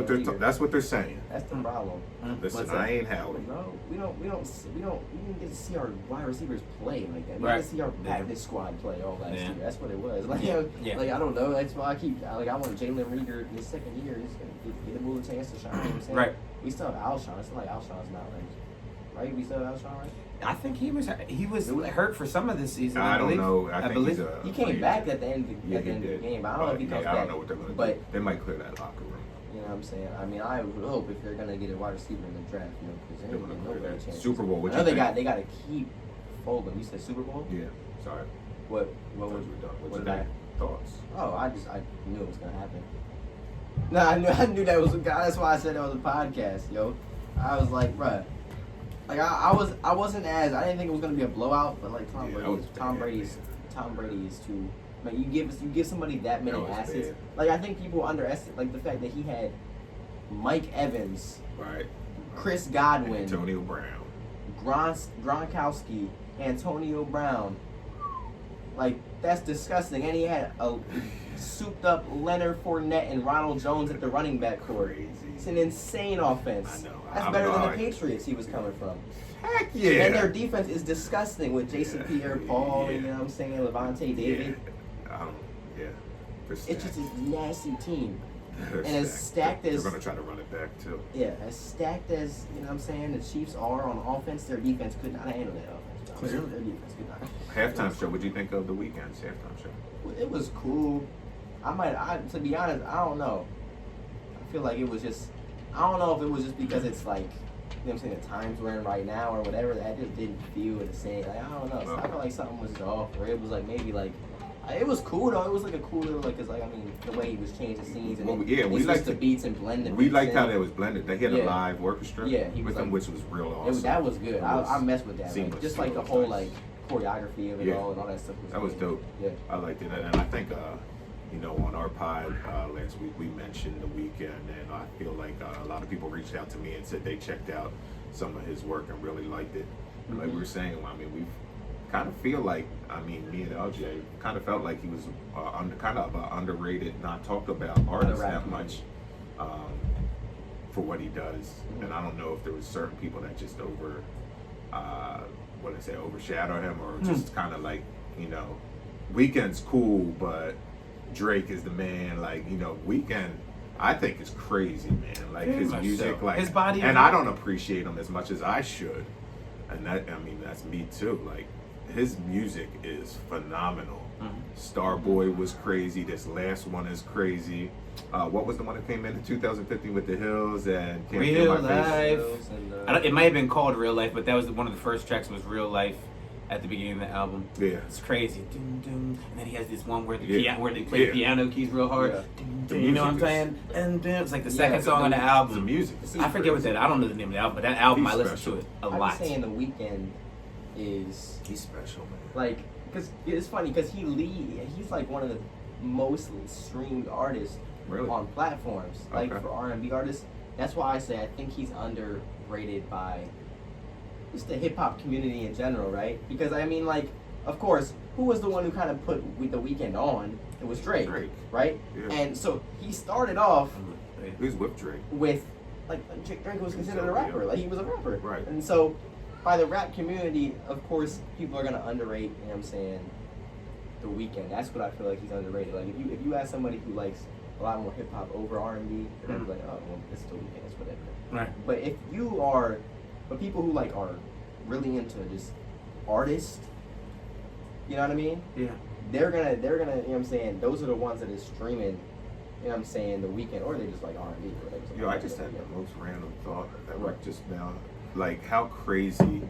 what they're saying. That's the problem. Listen, What's I that? ain't Howard. No, we didn't get to see our wide receivers play like that. We Right. didn't see our Yeah. practice squad play all last Yeah. year. That's what it was. Like, Yeah. you know, Yeah. like I don't know. That's why I want Jalen Reagor in his second year. He's gonna get the Bulls a chance to shine. You know what I'm saying? Right. We still have Alshon. It's not like Alshon's not ranked, right? We still have Alshon, right? I think he was hurt for some of this season. I don't believe. know. I think believe. he's a He came free back agent. at the end Yeah, of he the did. game. But I don't know if he comes I back. don't know what they're going to But do. They might clear that locker room. you know what I'm saying? I mean, I would hope if they're gonna get a wide receiver in the draft, you know, because they They're ain't gonna getting clear nobody that. chances. Super Bowl. What I you know think? they got to keep Fulgham. You said Super Bowl? Yeah. Sorry. What What was was we done? what What you did I? think? Thoughts? Oh, I knew it was gonna happen. No, I knew that was. That's why I said that was a podcast, yo. I was like, bruh. Like I wasn't as I didn't think it was gonna be a blowout, but like Yeah, that was Tom bad, Brady is too. Like you give somebody that many That was assets. bad. Like I think people underestimate like the fact that he had Mike Evans, Right. Chris Godwin, Antonio Brown. Gronkowski, Antonio Brown. Like that's disgusting. And he had a souped up Leonard Fournette and Ronald Jones at the running back court. Crazy. It's an insane offense. I know. That's I'm better than the not- Patriots he was coming from. Heck yeah. And their defense is disgusting with Jason Yeah, Pierre-Paul, yeah. you know what I'm saying, Levante David. Yeah. Yeah. They're It's just stacked. a nasty team. They're and as stacked as- they're gonna try to run it back too. Yeah, as stacked as, you know what I'm saying, the Chiefs are on offense, their defense could not handle that offense. Clearly. Their defense could not. Halftime show. What do you think of the weekend's halftime show? It was cool. To be honest, I don't know. I feel like it was just, I don't know if it was just because it's like, you know what I'm saying, the times we're in right now or whatever, that just didn't feel the same. Like, I don't know. So I felt like something was off, or it was like maybe like, it was cool though. It was like a cool little, like, cause like, I mean, the way he was changing scenes and Well, then yeah, we he switched liked the it. beats and blended We beats liked in. how that was blended. They had a Yeah. live orchestra Yeah, he was with them, like- which was real awesome. It was, that was good. It was I messed with that. Like, seamless. just like It the was whole nice. like choreography of it Yeah. all and all that stuff. That was good. dope. Yeah. I liked it, and I think you know, on our pod last week we mentioned the weekend, and I feel like a lot of people reached out to me and said they checked out some of his work and really liked it. And like we were saying, I mean, we kind of feel like, I mean, me and LJ kind of felt like he was kind of underrated, not talked about artist rap that much for what he does. And I don't know if there was certain people that just overshadow him, or just kind of like, you know, Weeknd's cool, but Drake is the man. Like, you know, Weeknd, I think is crazy, man. Like Very his much music, so. like His body and of I work. don't appreciate him as much as I should. And that, I mean, that's me too. Like his music is phenomenal. Starboy was crazy. This last one is crazy. What was the one that came in 2015 with the Hills and Can't Feel Real My Face? Life. And, It might have been called Real Life, but that was one of the first tracks was Real Life at the beginning of the album. Yeah. It's crazy. Dun, dun. And then he has this one where where they play Yeah. the piano keys real hard. Yeah. Dun, The dun, you know what I'm music saying? And it's like the Yeah, second it's song on the The album. music. I forget what that. I don't know the name of the album, but that album He's I listen special. to it a I'm lot. just saying the Weeknd is He's special, man. like, because it's funny because he's like one of the most streamed artists Really? on platforms, like Okay. for R&B artists. That's why I say I think he's underrated by just the hip hop community in general, right? Because I mean, like, of course, who was the one who kind of put with the Weeknd on? It was Drake, Drake. right? Yeah. And so he started off Who's with Drake? with like Drake was considered a rapper, like he was a rapper, Right. And so by the rap community, of course, people are gonna underrate. You know what I'm saying? The Weeknd. That's what I feel like he's underrated. Like if you ask somebody who likes a lot more hip hop over R&B, they're gonna be like, oh, well, it's the Weeknd, it's whatever. Right. But if you are, but people who like are really into just artists, you know what I mean? Yeah. They're gonna, you know what I'm saying? Those are the ones that is streaming, you know what I'm saying, the Weeknd, or they just like R&B or whatever. Yo, I just had the most random thought that Right. just now. Like how crazy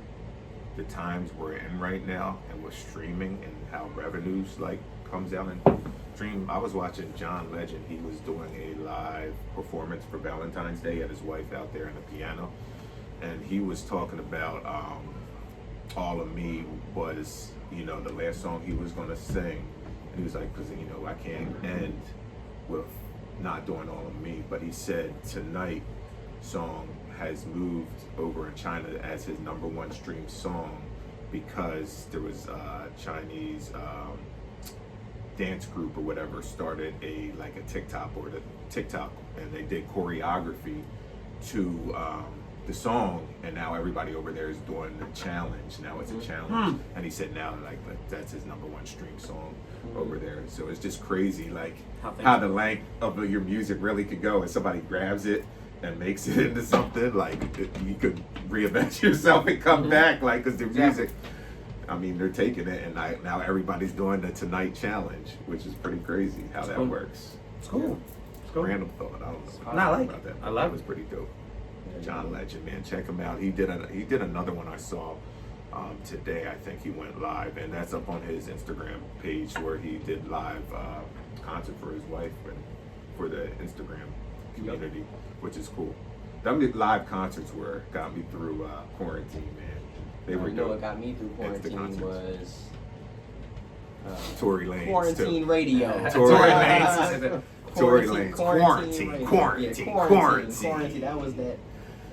the times we're in right now, and we're streaming, and how revenues like comes out and stream. I was watching John Legend. He was doing a live performance for Valentine's Day. He had his wife out there on the piano, and he was talking about All of Me was, you know, the last song he was gonna sing. And he was like, because you know I can't end with not doing All of Me, but he said Tonight song has moved over in China as his #1 stream song because there was Chinese dance group or whatever started a TikTok and they did choreography to the song, and now everybody over there is doing the challenge. Now it's a challenge, and he said now like that's his #1 stream song over there. So it's just crazy, like How things how the length of your music really could go, and somebody grabs it and makes it into something, like you could reinvent yourself and come back, like, because the music, I mean, they're taking it, and now everybody's doing the Tonight Challenge, which is pretty crazy how that works. It's cool. It's cool. Random thought. I don't know. No, I like about it. that. I love That was it. pretty dope. John Legend, man, check him out. He did another one I saw today. I think he went live, and that's up on his Instagram page where he did live concert for his wife and for the Instagram community, which is cool. Them live concerts got me through quarantine, man. They were You know dope. what got me through quarantine concerts. was Tory Lanez quarantine too. radio. Tory Lanez. Tory Lanez. Quarantine. radio. Quarantine. Yeah, Quarantine. That was that.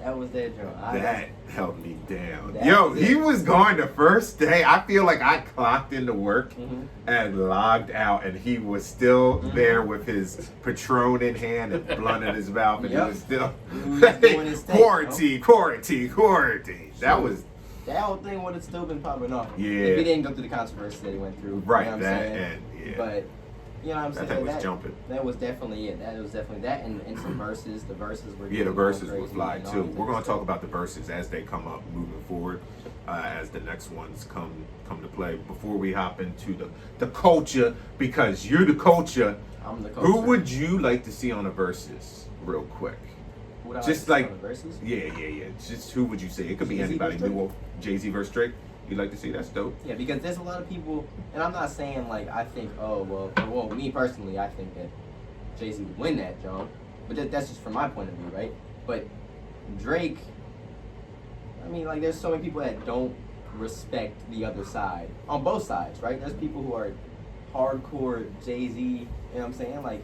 That was that joint. That held me down. That Yo, was he it. was gone the first day. I feel like I clocked into work Mhm. and logged out, and he was still Mhm. there with his Patron in hand and blunt in his mouth, and Yep. he was still He was doing his thing, quarantine, quarantine, quarantine. That was That whole thing would have still been popping off. Yeah. If he didn't go through the controversy that he went through. right. You know what I'm That saying? and yeah, But you know what I'm that saying? thing was jumping. That was definitely it. That was definitely that, and some verses. The verses were Yeah, the going verses crazy were fly and all too. that We're gonna stuff. talk about the verses as they come up moving forward, as the next ones come to play. Before we hop into the culture, because you're the culture. I'm the Who culture. would you like to see on the verses, real quick? Who would I just to see like- on the verses? Yeah. Just who would you say? It could be Jay-Z anybody. versus New Jay-Z versus Drake. You'd like to see? That's dope. Yeah, because there's a lot of people, and I'm not saying like I think, well, me personally, I think that Jay-Z would win that, John. But that's just from my point of view, right? But Drake, I mean, like, there's so many people that don't respect the other side on both sides, right? There's people who are hardcore Jay-Z, you know what I'm saying? Like,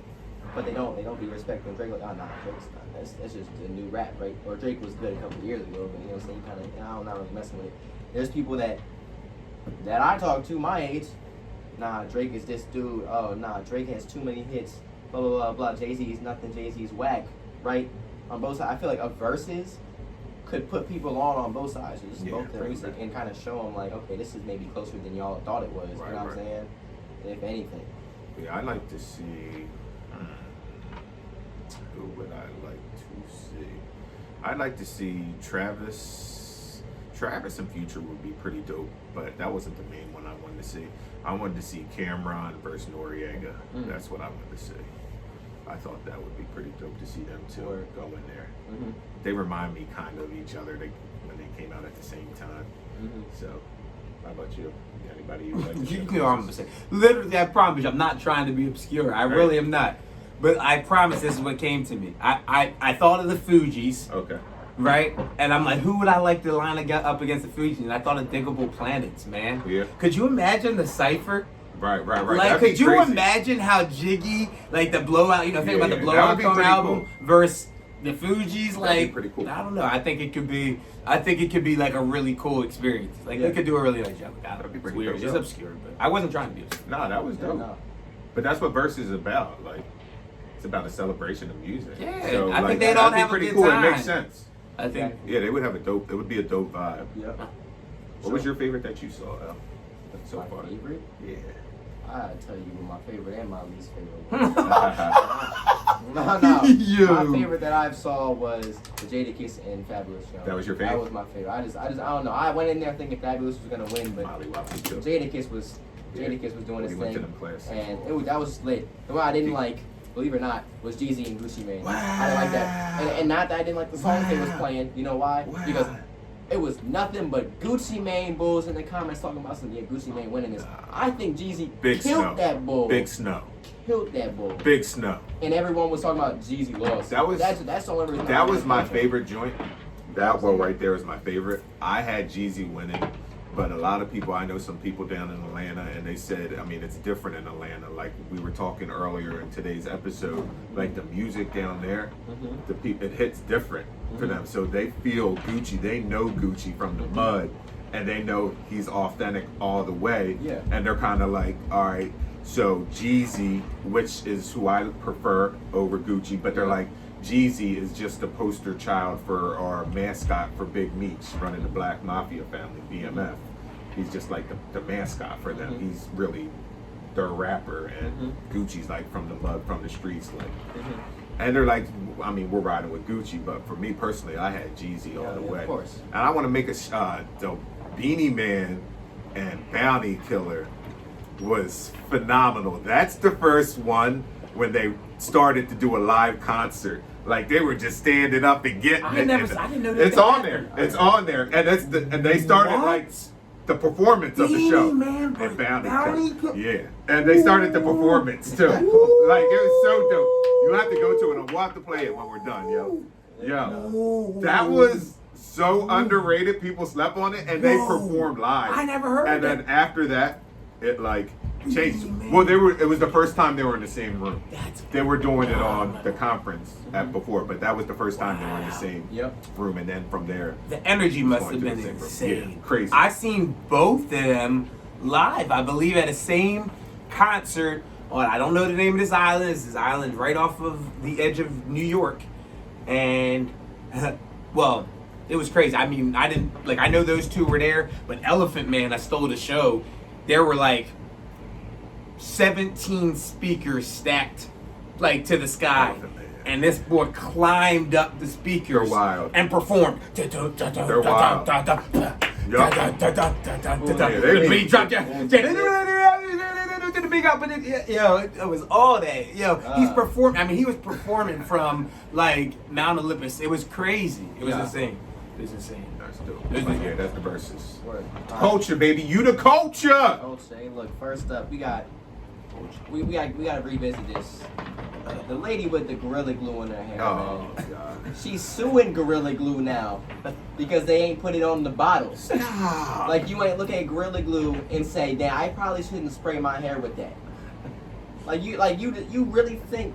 but they don't be respecting Drake. Like, oh, nah, Drake's not. That's just a new rap, right? Or Drake was good a couple of years ago, but you know what I'm saying? Kind of, I'm not really messing with it. There's people that I talk to my age. Nah, Drake is this dude. Oh, nah, Drake has too many hits. Blah blah blah blah. Jay-Z is nothing. Jay-Z's whack, right? On both sides, I feel like a versus could put people on both sides, just Yeah, both their right, music, right. and kind of show them like, okay, this is maybe closer than y'all thought it was. Right, you know what right. I'm saying? If anything. Yeah, I'd like to see. Who would I like to see? I'd like to see Travis and Future would be pretty dope, but that wasn't the main one I wanted to see. I wanted to see Cameron versus Noriega. Mm. That's what I wanted to see. I thought that would be pretty dope to see them two Word. go in there. Mm-hmm. They remind me kind of each other when they came out at the same time. Mm-hmm. So, how about you? Anybody you like? to see You on know what I'm versus? saying. Literally, I promise you, I'm not trying to be obscure. I Right. really am not. But I promise this is what came to me. I thought of the Fugees, Okay. right? And I'm like, who would I like to line up against the Fugees? And I thought of Diggable Planets, man. Yeah. Could you imagine the cipher? Right. Like, That'd be could you crazy. imagine how Jiggy, like the Blowout, think Yeah, about yeah, the that Blowout would be Come pretty album versus the Fugees? be Like, pretty cool. I don't know. I think it could be like a really cool experience. Like, Yeah. they could do a really nice job with that. That'd be It's pretty weird. dope, It's yeah. obscure, but I wasn't trying to be obscure. Nah, that was Yeah, dope. no. But that's what Versus is about. Like, it's about a celebration of music. Yeah, so, I like, think they'd all that'd be have a pretty good cool. time. It makes sense. I think. Yeah, they would have a dope. It would be a dope vibe. Yep. What was your favorite that you saw, Al? So My far. favorite? Yeah. I tell you what my favorite and my least favorite was. No. Yo. My favorite that I saw was the Jadakiss and Fabulous show. That was your That favorite? was my favorite. I don't know. I went in there thinking Fabulous was gonna win, but Molly Wop too. Jadakiss was Yeah. doing When his he went to thing, them class. and that was lit. The one I didn't like, believe it or not, was Jeezy and Gucci Mane. I didn't like that, and not that I didn't like the songs they was playing. You know why? Wow. Because it was nothing but Gucci Mane bulls in the comments talking about some Gucci Mane winning this. I think Jeezy Big killed Snow. that bull. Big Snow. Killed that bull. Big Snow. And everyone was talking about Jeezy lost. That's the only reason. That was my favorite joint. That one right there is my favorite. I had Jeezy winning, but a lot of people, I know some people down in Atlanta, and they said, I mean, it's different in Atlanta. Like we were talking earlier in today's episode, like the music down there, Mhm. the people, it hits different for them. So they feel Gucci. They know Gucci from the mud, and they know he's authentic all the way. Yeah. And they're kind of like, all right. So Jeezy, which is who I prefer over Gucci, but they're like, Jeezy is just a poster child for our mascot for Big Meech running the Black Mafia family, BMF. He's just like the mascot for them. Mhm. He's really their rapper, and Mhm. Gucci's like from the mud, from the streets. Like, And they're like, I mean, we're riding with Gucci, but for me personally, I had Jeezy all the way. Of course. And I want to make the Beanie Man and Bounty Killer was phenomenal. That's the first one when they started to do a live concert. Like they were just standing up and getting I it. didn't know that. It's on there. It's on there, and and they started What? like the performance of the Beanie show. Man and Bounty Killer. Yeah, and they started the performance too. Like it was so dope. You have to go to it, and we'll have to play it when we're done, yo. Yo, that was so underrated. People slept on it, and they performed live. I never heard And that. then after that, it like changed. Man. Well, it was the first time they were in the same room. That's They were doing it on the conference before, but that was the first time they were in the Wow. same Yep. room, and then from there, The energy must going have to been the same room. insane. Yeah, crazy. I seen both of them live. I believe at the same concert on, I don't know the name of this island. This island right off of the edge of New York, and well, it was crazy. I mean, I didn't like. I know those two were there, but Elephant Man, I stole the show. There were like 17 speakers stacked like to the sky. Elephant Man. And this boy climbed up the speakers They're wild. and performed. They're wild. Beat drop down. To the big up, but it was all that. He's performing. I mean, he was performing from like Mount Olympus. It was crazy. It was Yeah. insane. It was insane. That's dope. There's But the- yeah, that's the verses. Word. Culture, baby. You the culture. Coach, hey, look. First up, we got to revisit this. The lady with the Gorilla Glue in her hair, Oh man. God. She's suing Gorilla Glue now because they ain't put it on the bottles. Stop. Like you ain't look at Gorilla Glue and say, "Damn, I probably shouldn't spray my hair with that." You really think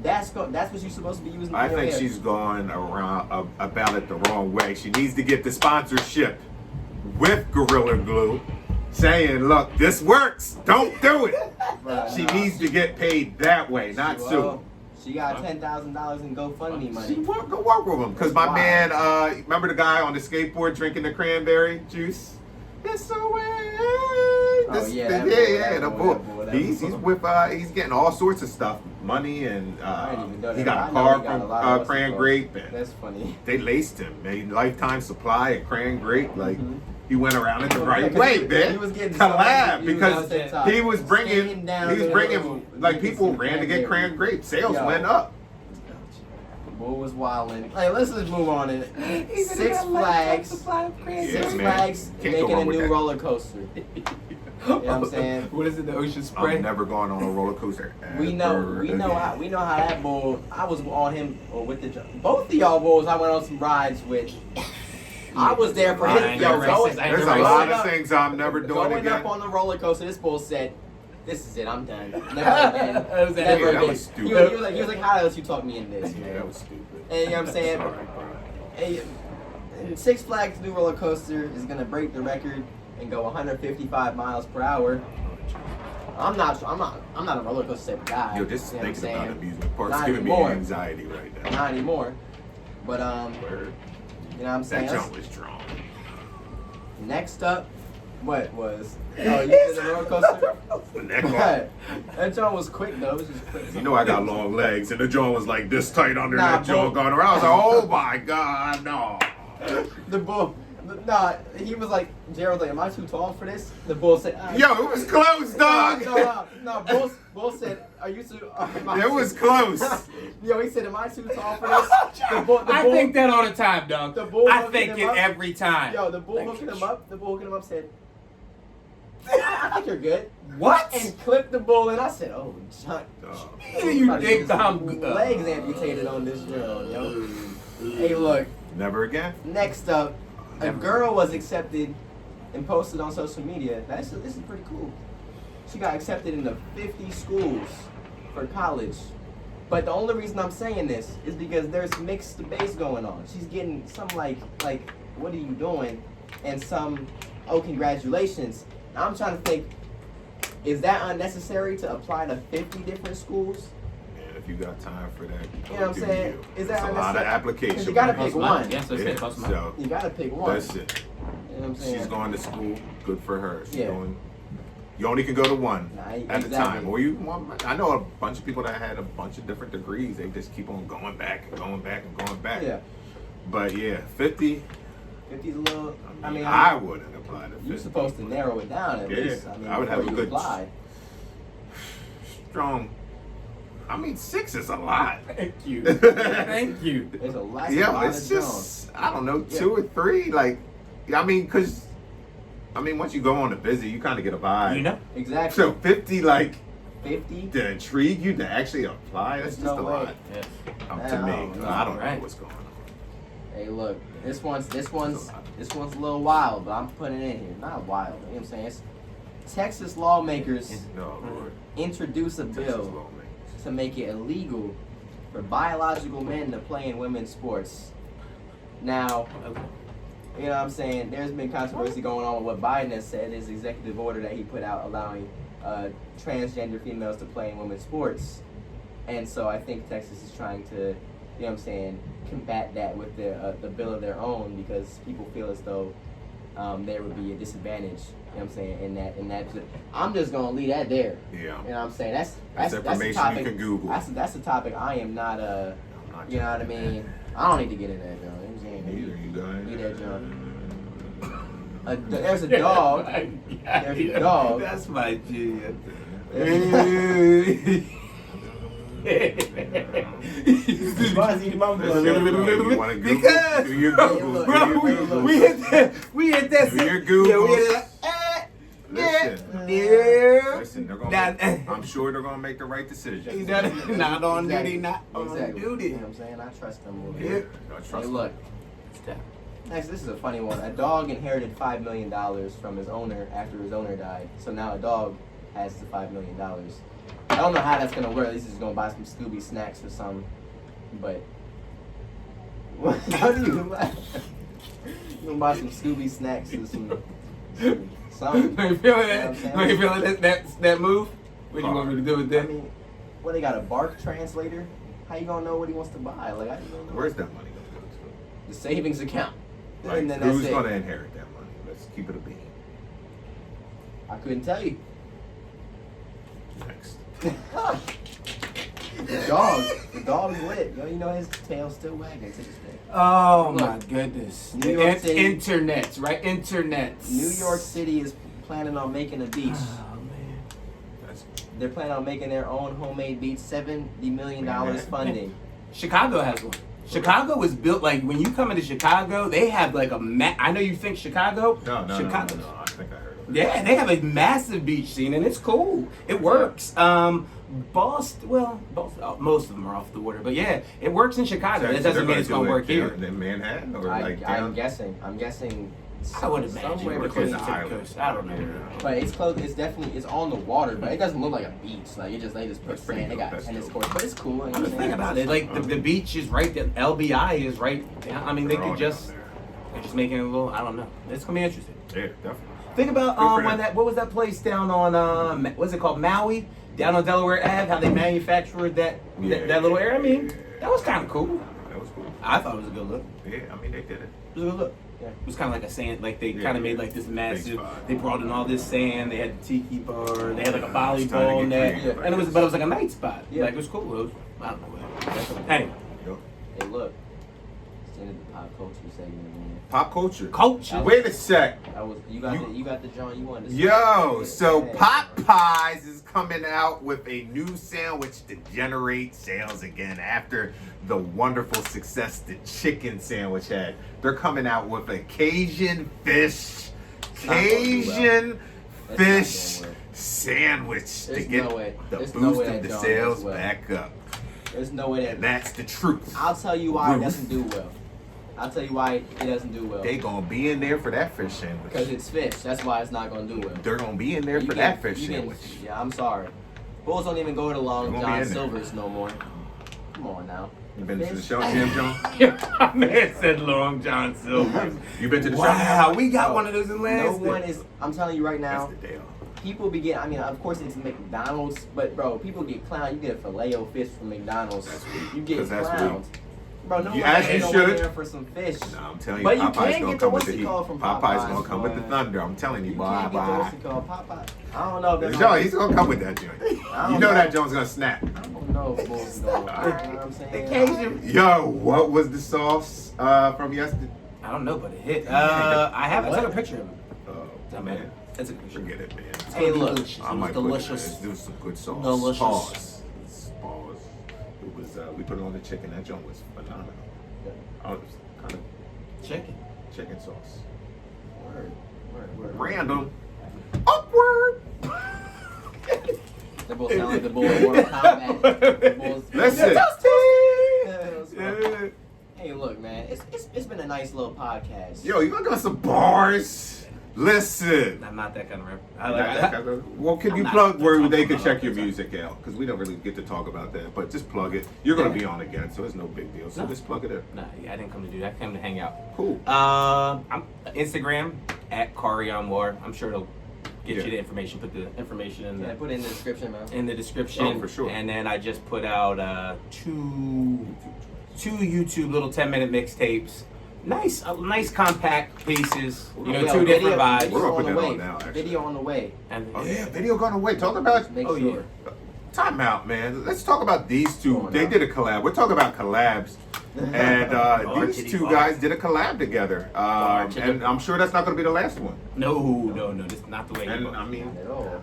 that's what you're supposed to be using? I in your think hair? she's going around about it the wrong way. She needs to get the sponsorship with Gorilla Glue, saying, "Look, this works. Don't do it." Bruh, She nah. needs to get paid that way, not sue. Well, she got $10,000 in GoFundMe She money. go work with him. Because my Wow. man, remember the guy on the skateboard drinking the cranberry juice? It's the way. That boy, the that boy. boy, that He's boy. with he's getting all sorts of stuff, money, and I didn't even know he that. got I a know car he got a from lot of what's it Cran called. Grape, and That's funny. they laced him, made lifetime supply at Cran Grape. Like Mhm. he went around it the Yeah, right 'cause way, he man. was getting so many Collab views because on TikTok. he was Staying bringing, down he was the bringing, road, like you can people see ran to get Cranberry. Cran Grape. Sales Yo. went up. Bull was wildin'. Hey, let's just move on. He said he Six got a lifetime Flags. supply of crazy. Yeah, Six man. Flags Can't go making a wrong with new that. roller coaster. You know what I'm saying? What is it? The Ocean Spray? I'm never going on a roller coaster. We know again. how that bull. I was on him or with both of y'all bulls. I went on some rides with. I was there for I his ain't yo no going. racist. I ain't There's no a racist. lot up- of things I'm never doing Going again. up on the roller coaster, this bull said, "This is it. I'm done. Never again. That was Never that again." was stupid. He was like, "How else you talk me in this, Yeah, man?" that was stupid. And you know what I'm saying? Sorry, bro. And Six Flags new roller coaster is gonna break the record and go 155 miles per hour. I'm not a roller coaster type of guy. Yo, just you know what I'm thinking about saying? amusement parks Not giving anymore. me anxiety right now. Not anymore. But Word. you know what I'm saying? That jump was strong. Next up, what was? Oh, you did the roller coaster. Neck off. What? That jump was quick though. It was just quick. You know I got long legs, and the jaw was like this tight under Nah, that jaw bro. going around. I was like, oh my god, no. The bull. Nah, he was like, Gerald, like, am I too tall for this? The bull said, Yo, it was close, dog. No. Bull said, are you too? It was close. Yo, he said, am I too tall for this? The bull, I think that all the time, dog. The bull I hooking think him it up. every time. Yo, the bull Like, hooking him up. The bull hooking him up said, I think you're good. What? And clipped the bull, and I said, oh, John. You think I'm good? Legs amputated on this drill, yo. Hey, look. Never again. Next up, a girl was accepted and posted on social media. This is pretty cool. She got accepted into 50 schools for college. But the only reason I'm saying this is because there's mixed debates going on. She's getting some like, what are you doing? And some, oh, congratulations. I'm trying to think, is that unnecessary to apply to 50 different schools? Man, if you got time for that, You know what I'm saying? Is that It's a lot of unnecessary? 'Cause application. you gotta money. pick one. Yes, that's Yeah, it. Cost money. so You gotta pick one. that's it. You know what I'm saying? She's going to school. Good for her. She's Yeah. doing You only can go to one Nah, at a exactly. time. Or I know a bunch of people that had a bunch of different degrees. They just keep on going back and going back and going back. Yeah. But yeah, 50. 50's a little. I mean, I wouldn't apply to 50. you're supposed to narrow it down at Yeah, least. I mean, I would have before a you good- apply. Strong. I mean, 6 is a lot. Thank you. Thank you. There's a lot. Yeah, a lot it's of just, I don't know, Yeah. 2 or 3. Like, I mean, because, once you go on a visit, you kind of get a vibe. You know? Jones. Exactly. So 50, like, 50. to intrigue you to actually apply, that's There's just no a way. lot. Yes. To Man, me, I don't know. I don't know Right. what's going on. Hey, look, this one's a little wild, but I'm putting it in here. Not wild. You know what I'm saying? It's Texas lawmakers No, Lord. introduce a Texas bill lawmakers. to make it illegal for biological men to play in women's sports. Now, Okay. you know what I'm saying? There's been controversy going on with what Biden has said, his executive order that he put out allowing transgender females to play in women's sports. And so I think Texas is trying to, you know what I'm saying, combat that with the bill of their own, because people feel as though there would be a disadvantage, you know what I'm saying, in that. I'm just going to leave that there. Yeah. You know what I'm saying? That's That's the information topic. you can Google. That's the topic I am not I'm not you know what I mean? I don't need to get into that, John. You know what I'm saying? Neither you guys. Leave that, John. There's a dog. There's a dog. That's my G. Buzzy mumble. You wanna Google? Because Do your Hey, Google. look, Do your hey, Google. look. we hit that. Do your Yeah, we Google. hit it. Listen. Yeah. Listen, they're gonna That- I'm sure they're gonna make the right decision. Not on Exactly. duty, not on Exactly. duty. You know what I'm saying? I trust them a little Yeah. bit. No, trust Hey, me. look. Next, this is a funny one. A dog inherited $5 million from his owner after his owner died. So now a dog has the $5 million. I don't know how that's gonna work. At least he's gonna buy some Scooby snacks or something. But how do you laugh? You gonna buy some Scooby snacks or some something? Are you feeling You know what I'm that? saying? Are you feeling that move? What do you want me to do with I that? mean, what, they got a bark translator? How you gonna know what he wants to buy? Like, I don't know. Where's that money gonna go to? The savings account. Like, And then that's who's it. gonna inherit that money? Let's keep it a bean. I couldn't tell you. Next. The dog's lit. Yo, you know his tail's still wagging to this day. Oh Look, my goodness. New York City- Internets, right? Internets. New York City is planning on making a beach. Oh man. That's They're planning on making their own homemade beach. $70 million funding. Chicago has one. Chicago was built like when you come into Chicago, they have like a I know you think Chicago. no, Chicago. no. I think I heard of it. Yeah, they have a massive beach scene and it's cool. It works. Boston, most of them are off the water, but yeah, it works in Chicago. That They're doesn't mean it's do gonna it work here. in Manhattan or I'm like down. guessing. I would imagine somewhere because between. it's the coast. I don't know. But it's close. It's definitely it's on the water, but it doesn't look like a beach. Like they just put That's pretty sand. They dope. got That's tennis dope. courts, but it's cool. You know I what I'm was thinking saying? about it. Like the beach is right there. LBI is right down. I mean, they They're all could just down there. they're just making it a little. I don't know. It's gonna be interesting. Yeah, definitely. Think about Good for when them. what was that place down on what's it called, Maui, down on Delaware Ave? How they manufactured that little area. I mean, that was kind of cool. That was cool. I thought it was a good look. Yeah, I mean they did it. It was a good look. Yeah. It was kind of like a sand, like they Yeah, kind of yeah. made like this massive. spot. They brought in all this sand. They had the tiki bar. They had like a It's time to volleyball get net, creative, I and it was, guess. but it was like a night spot. Yeah. Like it was cool. It was, I don't know. Whatever. Anyway, Yo. Hey, look. It's the end of the pop culture segment, man. Pop culture. culture. Wait a sec. That was you got the John you wanted to say. Yo, Yeah, so yeah. Popeyes is coming out with a new sandwich to generate sales again after the wonderful success the chicken sandwich had. They're coming out with a Cajun fish, not gonna do Cajun That's fish not gonna work. sandwich to There's get no way. the There's boost no way of that the John sales does well. back up. There's no way And that. that's the truth. I'll tell you why it Ruth. doesn't do well. I'll tell you why it doesn't do well. They gonna be in there for that fish sandwich. Because it's fish. That's why it's not gonna do well. They're gonna be in there You for get- that fish you get- sandwich. Yeah, I'm sorry. Bulls don't even go to Long They're gonna be John in there. Silver's no more. Come on now. You been to the Fish? show, Jim John? My man said Long John Silver. You been to the Wow, show? we got Bro, one of those in No last. one is. I'm telling you right now. That's the deal. People be getting. I mean, of course it's McDonald's, but bro, people get clowned. You get a filet-o-fish from McDonald's. That's weak. You get 'Cause that's clowned. Bro, no You- one as ain't you no should. there for some fish. No, I'm telling you, But you Popeye's can't gonna get the come with what's the it heat. called from Popeye's Popeyes, gonna come with the boy. thunder. I'm telling you, You bye can't get the bye. what's it called? I don't know if that's Yo, he's gonna come with that joint. I You don't know know. that joint's gonna snap. I don't know if Bulls going. You know what I'm saying? Occasion. Yo, what was the sauce from yesterday? I don't know, but it hit. I took a picture of it. Oh man, That's a good picture. forget it, man. Hey, look. Delicious. I It might was delicious. Put, it was some good sauce. Delicious. Pause. It was. We put it on the chicken. That joint was phenomenal. Oh, it was kind of Chicken. chicken sauce. Word. Random. Upward. The Bulls sound like the Bulls in Mortal Kombat. The Bulls. Listen. Yeah. Hey, look, man. It's been a nice little podcast. Yo, you gonna give us some bars? Listen. I'm not that kind of rapper. Well, can you I'm plug not- where I'm they not- can check your music out? Because we don't really get to talk about that, but just plug it. You're gonna be on again, so it's no big deal. So No. just plug it in. Nah, I didn't come to do that. I came to hang out. Cool. I'm Instagram at Karion War. I'm sure it'll get Yeah. you the information. Put the information in Yeah, the put it in the description, man. description. Oh, for sure. And then I just put out two YouTube little 10-minute mixtapes. Nice compact pieces. You know, Yo, two different video- vibes. We're gonna put on the that way. on now, actually. Video on the way. And Oh yeah, video gone away. Talk about. Make Oh, sure. yeah. Time out, man. Let's talk about these two. Come on They now. did a collab. We're talking about collabs, and these two guys did a collab together. And I'm sure that's not going to be the last one. no, this is not the way. And you I mean, At all.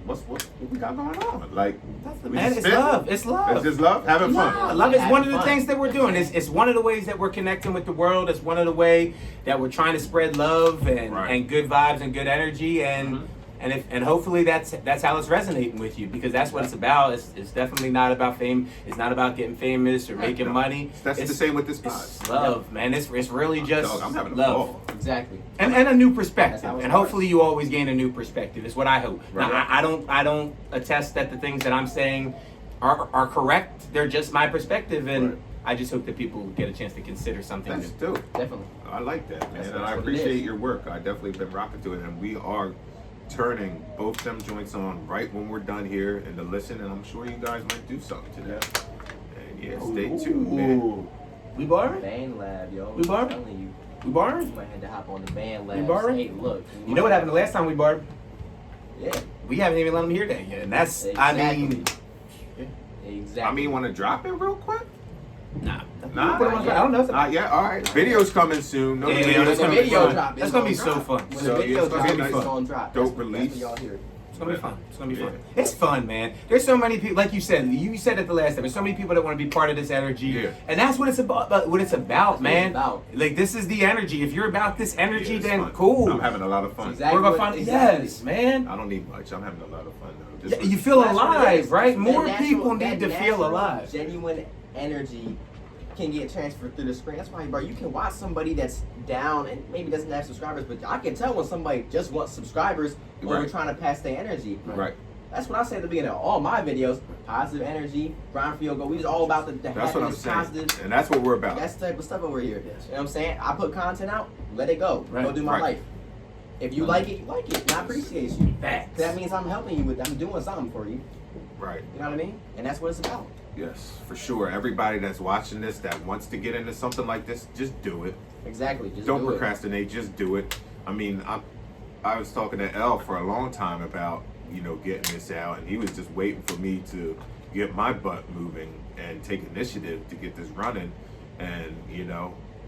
what we got going on? Like, we Man, just it's spit? love. It's love. It's just love, having Yeah, fun. love is Having one of the fun. things that we're doing. It's one of the ways that we're connecting with the world. It's one of the way that we're trying to spread love and, Right. and good vibes and good energy and and hopefully that's how it's resonating with you, because that's what it's about. It's definitely not about fame. It's not about getting famous or making No. money. That's it's, the same with this pod. It's love, man. It's really just Dog, I'm having a love. ball. Exactly. And a new That's perspective, how it and starts. hopefully you always gain a new perspective. Is what I hope. Right. Now, I don't attest that the things that I'm saying are correct. They're just my perspective, and Right. I just hope that people get a chance to consider something That's new. dope. Definitely. I like that, man. That's And I what it appreciate is. your work. I definitely been rocking to it. And we are turning both them joints on right when we're done here and to listen. And I'm sure you guys might do something to that. And yeah, stay tuned, man. We barring? Band Lab, yo. We bar? I'm telling you. We You barring? might have to hop on the Band Lab. We barring? Hey, look. You know what happened the last time we barred? Yeah. We haven't even let them hear that yet, and that's I mean, Exactly. I mean, want to drop it real quick? nah. Nah, Put 'em on- I don't know. Not yet. All right. Video's coming soon. No Yeah, videos that's When gonna the be video fun. drop, That's it's gonna be gonna so drop. fun. When So, the video yeah, it's drop, gonna be it's fun. gonna drop. Dope That's release. what y'all hear. It's gonna be fun. It's gonna be fun. Yeah. It's fun, man. There's so many people, like you said at the last time. There's so many people that want to be part of this energy, Yeah. and that's what it's about. What it's about, man. It's about. Like this is the energy. If you're about this energy, Yeah, it's then fun. cool. I'm having a lot of fun. Exactly. We're gonna what- find exactly. yes, man. I don't need much. I'm having a lot of fun though. Yeah, This was- you feel That's what it alive, is. right? That More natural- people that need to feel natural, alive. Genuine energy can get transferred through the screen. That's why, bro, you can watch somebody that's down and maybe doesn't have subscribers, but I can tell when somebody just wants subscribers or Right. trying to pass their energy. Right. That's what I say at the beginning of all my videos. Positive energy, grind for your goal. We just all about the That's what I'm happiness, saying. positive. And that's what we're about. That's the type of stuff over here. Yes. You know what I'm saying? I put content out, let it go. Right. Go do my Right. life. If you like it, you like it. And I appreciate you. Facts. 'Cause that means I'm helping you with I'm doing something for you. Right. You know what I mean? And that's what it's about. Yes, for sure. Everybody that's watching this that wants to get into something like this, just do it. Exactly. Just Don't do it. procrastinate. Just do it. I mean, I was talking to Elle for a long time about getting this out, and he was just waiting for me to get my butt moving and take initiative to get this running, and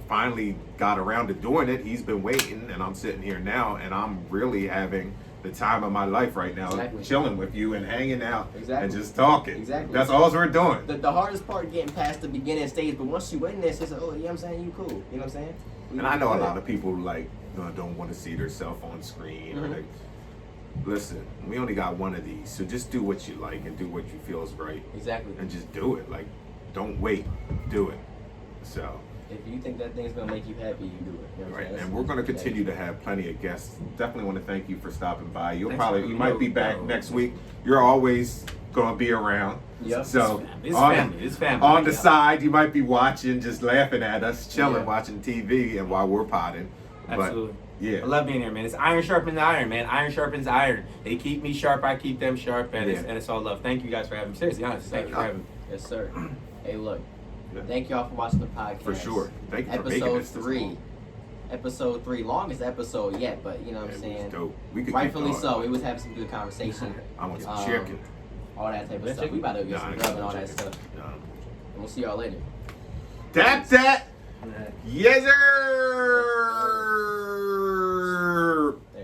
finally got around to doing it. He's been waiting, and I'm sitting here now, and I'm really having the time of my life right now, Exactly. chilling with you and hanging out Exactly. and just talking. Exactly. That's all we're doing. The hardest part getting past the beginning stage, but once you in this, it's like, oh, you know what I'm saying? You cool. You know what I'm saying? And I know a lot of people don't want to see themselves on screen. Or Mhm. listen, we only got one of these, so just do what you like and do what you feel is right, Exactly. and just do it. Like, don't wait, do it. So, If you think that thing's gonna make you happy, you do it. You know what I'm right, saying? and we're going to continue to have plenty of guests. Definitely want to thank you for stopping by. You Thanks. might be back next week. You're always going to be around. Yep. So It's on, family. It's family. on the Yeah. side, you might be watching, just laughing at us, chilling, Yeah. watching TV, and while we're potting. Absolutely. But yeah, I love being here, man. It's iron sharpens iron, man. Iron sharpens iron. They keep me sharp, I keep them sharp, and, Yeah. it's all love. Thank you guys for having me. Seriously, honestly, thank you for having me. Yes, sir. Hey, look. Yeah. Thank y'all for watching the podcast. For sure. Thank you for making Episode this 3. episode 3, longest episode yet, but you know what I'm It saying. was dope. We could Rightfully keep going. so. It was having some good conversation. I want some Um, chicken. All that type of Let's stuff. check- We about to get Nah, some I grub got and all some that chicken. stuff. Nah. And we'll see y'all later. That's that. Nah. Yes, sir.